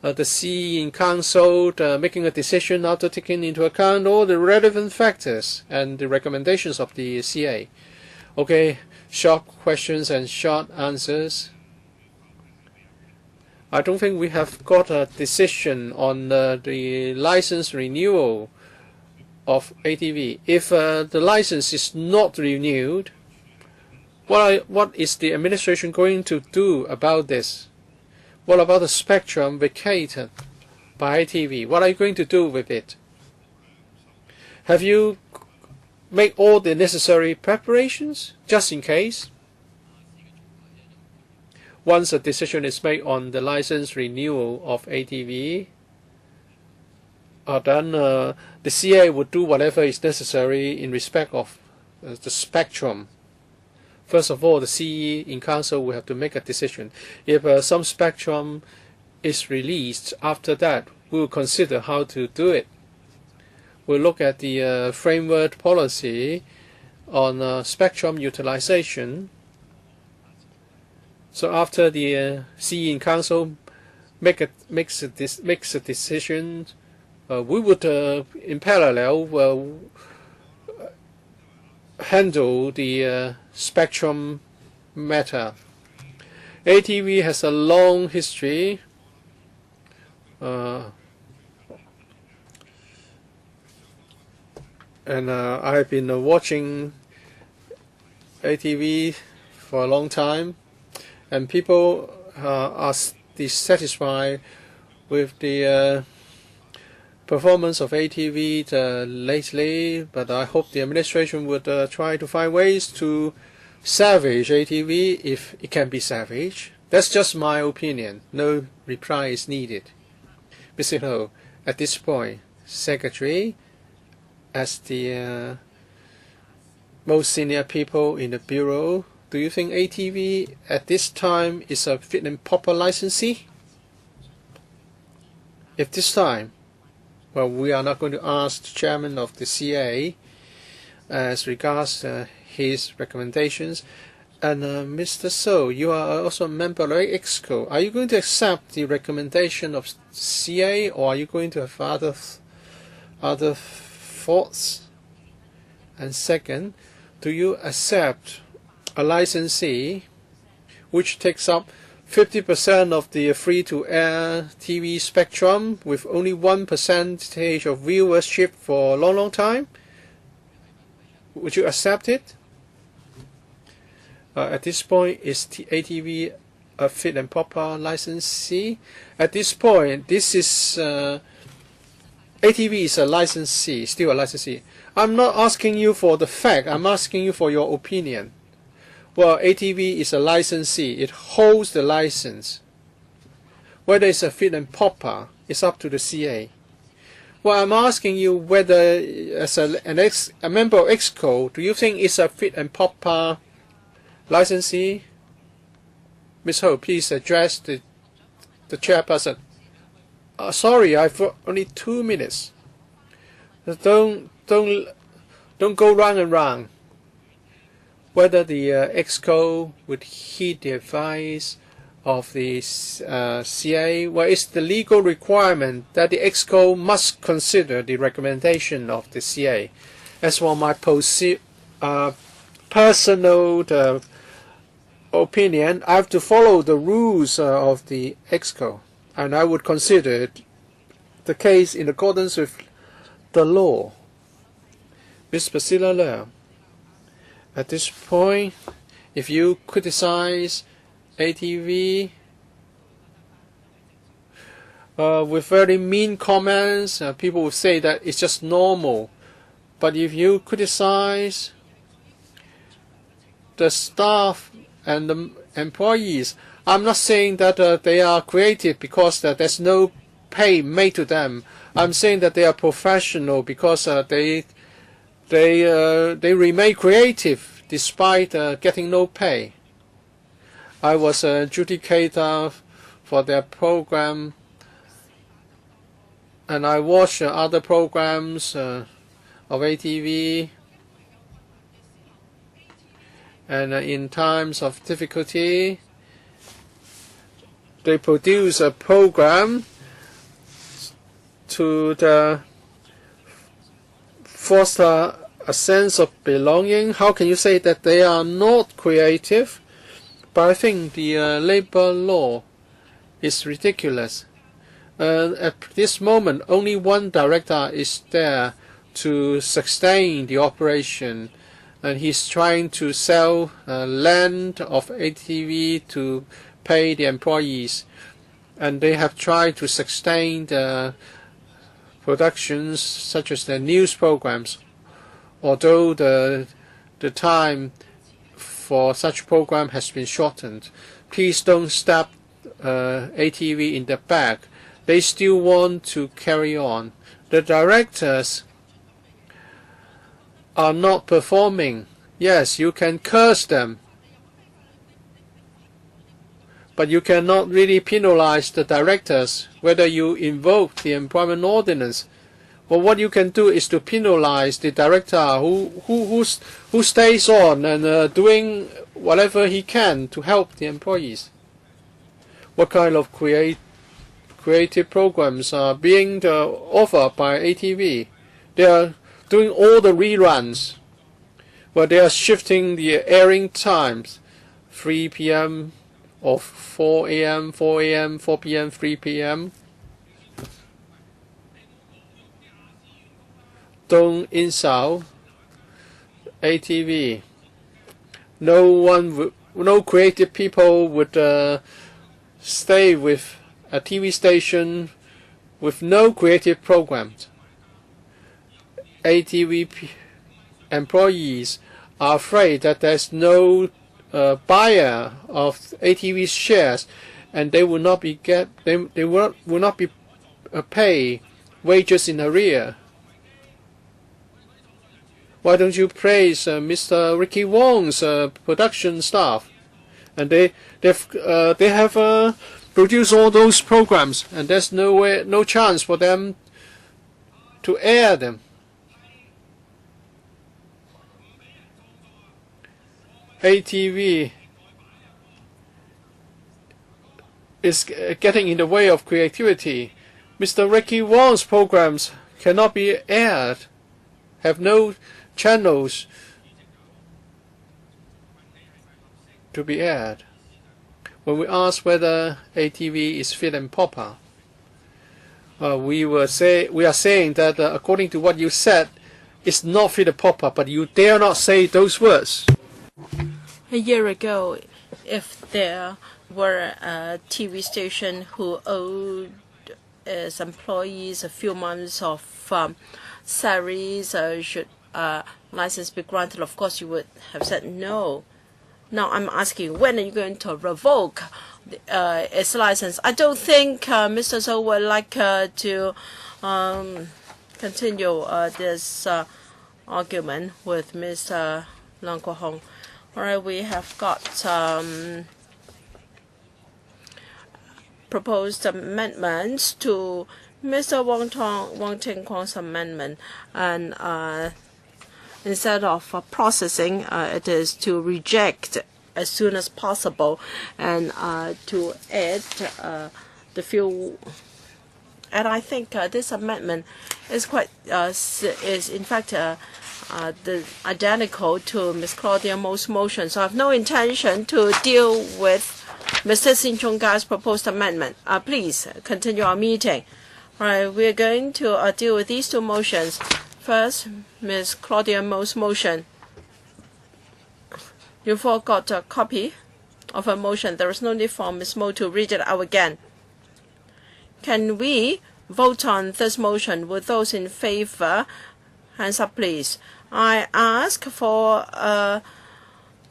the CE in Council making a decision after taking into account all the relevant factors and the recommendations of the CA. Okay, short questions and short answers. I don't think we have got a decision on the license renewal of ATV. If the license is not renewed, what is the administration going to do about this? What about the spectrum vacated by ATV? What are you going to do with it? Have you made all the necessary preparations just in case? Once a decision is made on the license renewal of ATV, then the CA would do whatever is necessary in respect of the spectrum. First of all, the CE in Council will have to make a decision. If some spectrum is released, after that, we will consider how to do it. We'll look at the framework policy on spectrum utilization. So after the CE in Council makes a decision, we would, in parallel, handle the spectrum matter. ATV has a long history. And I have been watching ATV for a long time, and people are dissatisfied with the performance of ATV lately, but I hope the administration would try to find ways to salvage ATV if it can be salvaged. That's just my opinion. No reply is needed. Mr. Ho, at this point, Secretary, as the most senior people in the Bureau, do you think ATV at this time is a fit and proper licensee? If this time, well, we are not going to ask the chairman of the CA as regards his recommendations. And Mr. So, you are also a member of EXCO. Are you going to accept the recommendation of CA, or are you going to have other thoughts? And second, do you accept a licensee which takes up 50% of the free-to-air TV spectrum with only 1% of viewership for a long, long time? Would you accept it? At this point, is ATV a fit and proper licensee? At this point, this is ATV is a licensee, still a licensee. I'm not asking you for the fact, I'm asking you for your opinion. Well, ATV is a licensee, it holds the license. Whether it's a fit and proper, it's up to the CA. Well, I'm asking you whether, as a member of EXCO, do you think it's a fit and proper licensee? Ms. Ho, please address the chairperson. Sorry, I've got only 2 minutes. Don't go round and round. Whether the EXCO would heed the advice of the CA, well, it's the legal requirement that the EXCO must consider the recommendation of the CA. As for my personal opinion, I have to follow the rules of the EXCO, and I would consider the case in accordance with the law. Ms. Priscilla Leung, at this point, if you criticize ATV with very mean comments, people will say that it's just normal. But if you criticize the staff and the employees, I'm not saying that they are creative because there's no pay made to them. I'm saying that they are professional because they remain creative despite getting no pay. I was an adjudicator for their program, and I watched other programs of ATV. And in times of difficulty, they produce a program to foster a sense of belonging. How can you say that they are not creative? But I think the labor law is ridiculous. At this moment, only one director is there to sustain the operation, and he's trying to sell land of ATV to pay the employees. And they have tried to sustain the productions such as the news programs, although the time for such program has been shortened. Please don't stab ATV in the back. They still want to carry on. The directors are not performing. Yes, you can curse them, but you cannot really penalize the directors whether you invoke the employment ordinance. But what you can do is to penalize the director who stays on and doing whatever he can to help the employees. What kind of creative programs are being offered by ATV? They are doing all the reruns, where they are shifting the airing times, 3 p.m. or 4 a.m., 4 a.m., 4 p.m., 3 p.m. Don't insult ATV. No creative people would stay with a TV station with no creative programs. ATV employees are afraid that there's no buyer of ATV shares, and they will not be will not be pay wages in arrear. Why don't you praise Mr. Ricky Wong's production staff? And they have produced all those programs, and there's no chance for them to air them. ATV is getting in the way of creativity. Mr. Ricky Wong's programs cannot be aired, have no channels to be aired. When we ask whether ATV is fit and proper, we are saying that according to what you said, it's not fit and proper, but you dare not say those words. A year ago, if there were a TV station who owed its employees a few months of salaries, should license be granted, of course you would have said no. Now I'm asking, when are you going to revoke its license? I don't think Mr. Zhou would like to continue this argument with Mr. Lang Kuo-hong. All right, we have got proposed amendments to Mr. Wong Ting-kwong's amendment, and instead of processing, it is to reject as soon as possible, and to add the few. And I think this amendment is quite is in fact identical to Ms. Claudia Mo's motion. So I have no intention to deal with Mr. Sin Chung Gai's proposed amendment. Please continue our meeting. All right, we are going to deal with these two motions. First, Ms. Claudia Mo's motion. You've all got a copy of her motion. There is no need for Ms. Mo to read it out again. Can we vote on this motion? With those in favor, hands up, please. I ask for a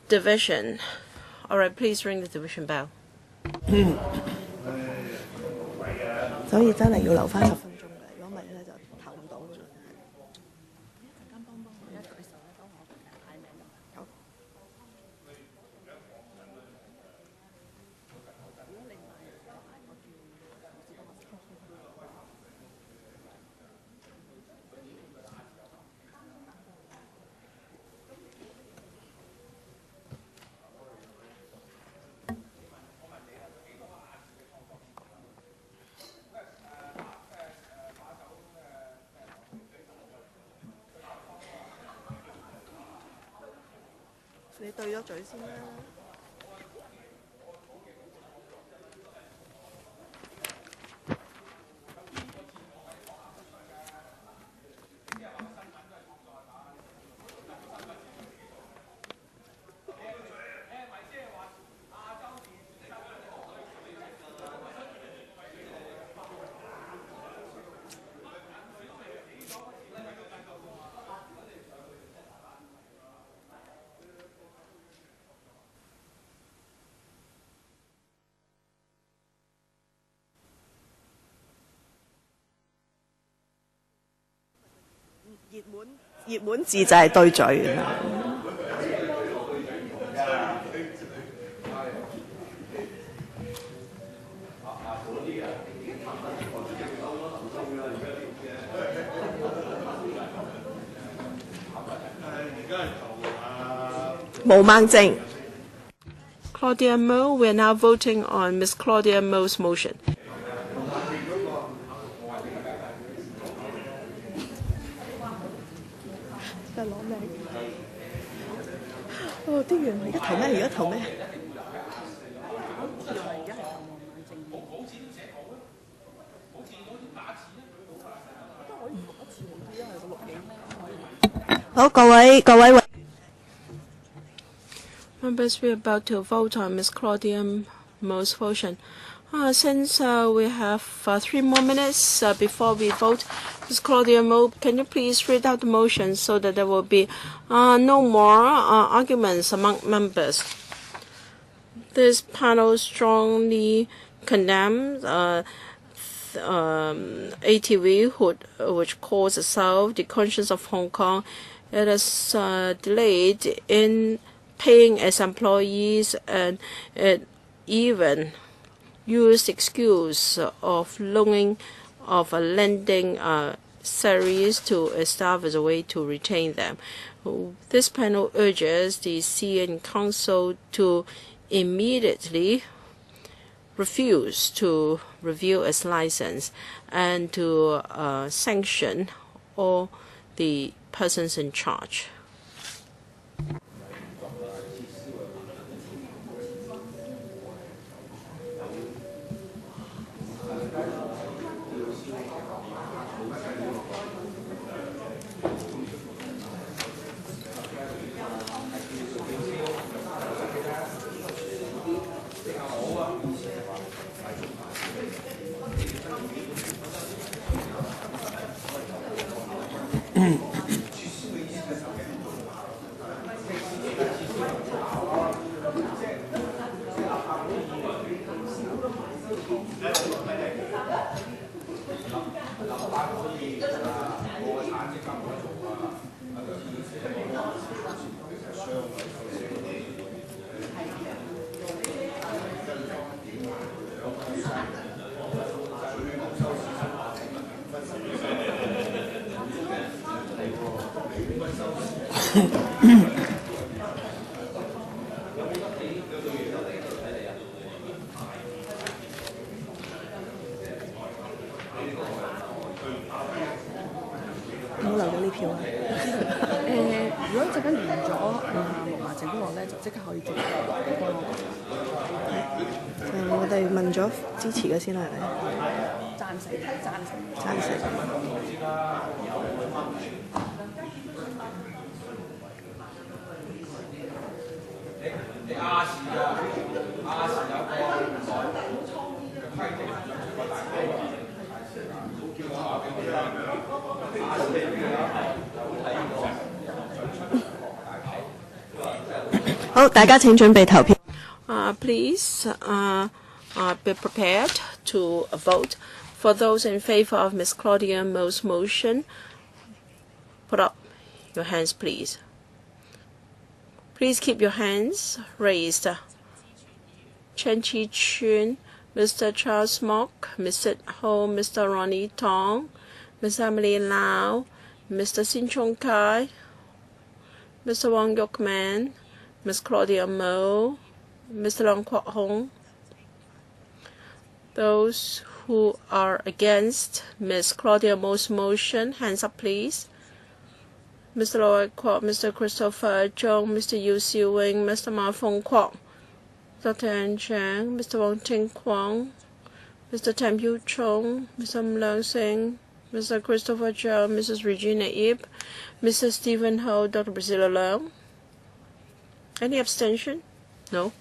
division. All right, please ring the division bell. 所以真係要留返10分鐘嘅，如果唔係咧就投唔到嘅。你對咗嘴先啦。熱門字就係對嘴啦。毛孟靜 Claudia Mo, we are now voting on Ms. Claudia Mo's motion. 哦，啲人而家投咩？而家投咩？好，各位。Members, we are about to vote on Ms. Claudia Mo's motion. Since we have 3 more minutes before we vote, Ms. Claudia Mo, can you please read out the motion so that there will be no more arguments among members? This panel strongly condemns ATV, which calls itself the conscience of Hong Kong. It is delayed in paying its employees, and it even used excuse of lending salaries to its staff as a way to retain them. This panel urges the CN Council to immediately refuse to review its license and to sanction all the persons in charge.如果陣間完咗6麻政府咧，就即刻可以做。我哋問咗支持嘅先啦，係咪？贊成。好，大家請準備投票。Please be prepared to vote. For those in favor of Ms. Claudia Mo's motion, put up your hands, please. Please keep your hands raised. Chen Chi-chun, Mr. Charles Mock, Mr. Ho, Mr. Ronnie Tong, Ms. Emily Lau, Mr. Sin Chung Kai, Mr. Wong Yok Man, Ms. Claudia Mo, Mr. Long Kwok Hong. Those who are against Ms. Claudia Mo's motion, hands up, please. Mr. Lloyd Kwok, Mr. Christopher Chong, Mr. Yu Siu Wing, Mr. Ma Fong Kwok, Dr. An Chang, Mr. Wong Ting Kwong, Mr. Tam Yu Chong, Mr. Leung Sing, Mr. Christopher Chow, Mrs. Regina Ip, Mr. Stephen Ho, Dr. Priscilla Leung. Any abstention? No.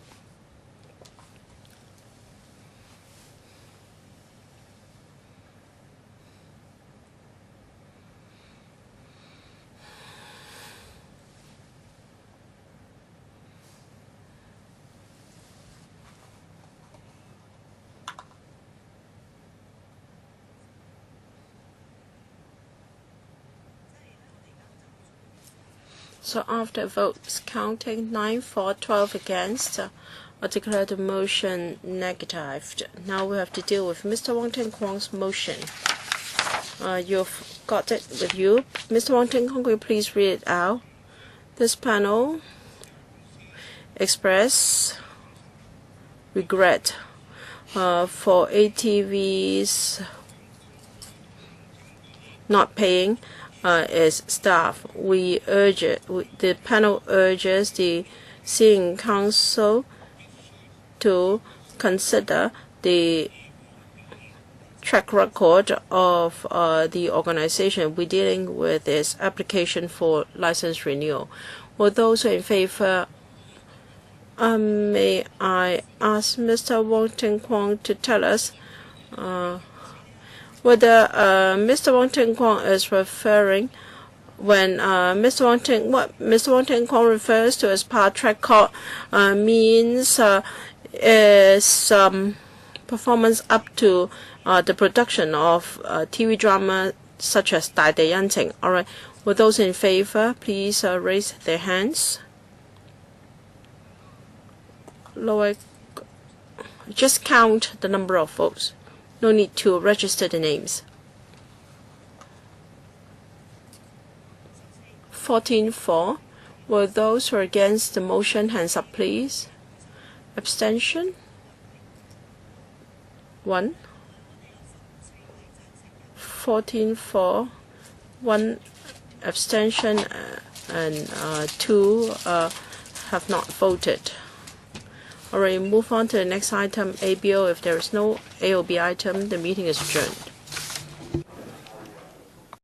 So after votes counting 9 for, 12 against, I declare the motion negative. Now we have to deal with Mr. Wong Ting Kwong's motion. You've got it with you. Mr. Wong Ting Kwong, will you please read it out? This panel express regret for ATV's not paying its staff. The panel urges the CN Council to consider the track record of the organization we're dealing with its application for license renewal. For those who are in favor, may I ask Mr. Wong Ting Kwong to tell us whether Mr. Wong Ting Kwong is referring when Mr. Wong Ting Kwong refers to as part track record means is performance up to the production of TV drama such as Dai De Yan Ting. All right. Will those in favor please raise their hands? Lower. Just count the number of votes. No need to register the names. 14-4. Will those who are against the motion hands up, please? Abstention? 1. 14-4. 1 abstention and 2 have not voted. All right, move on to the next item, ABO. If there is no AOB item, the meeting is adjourned.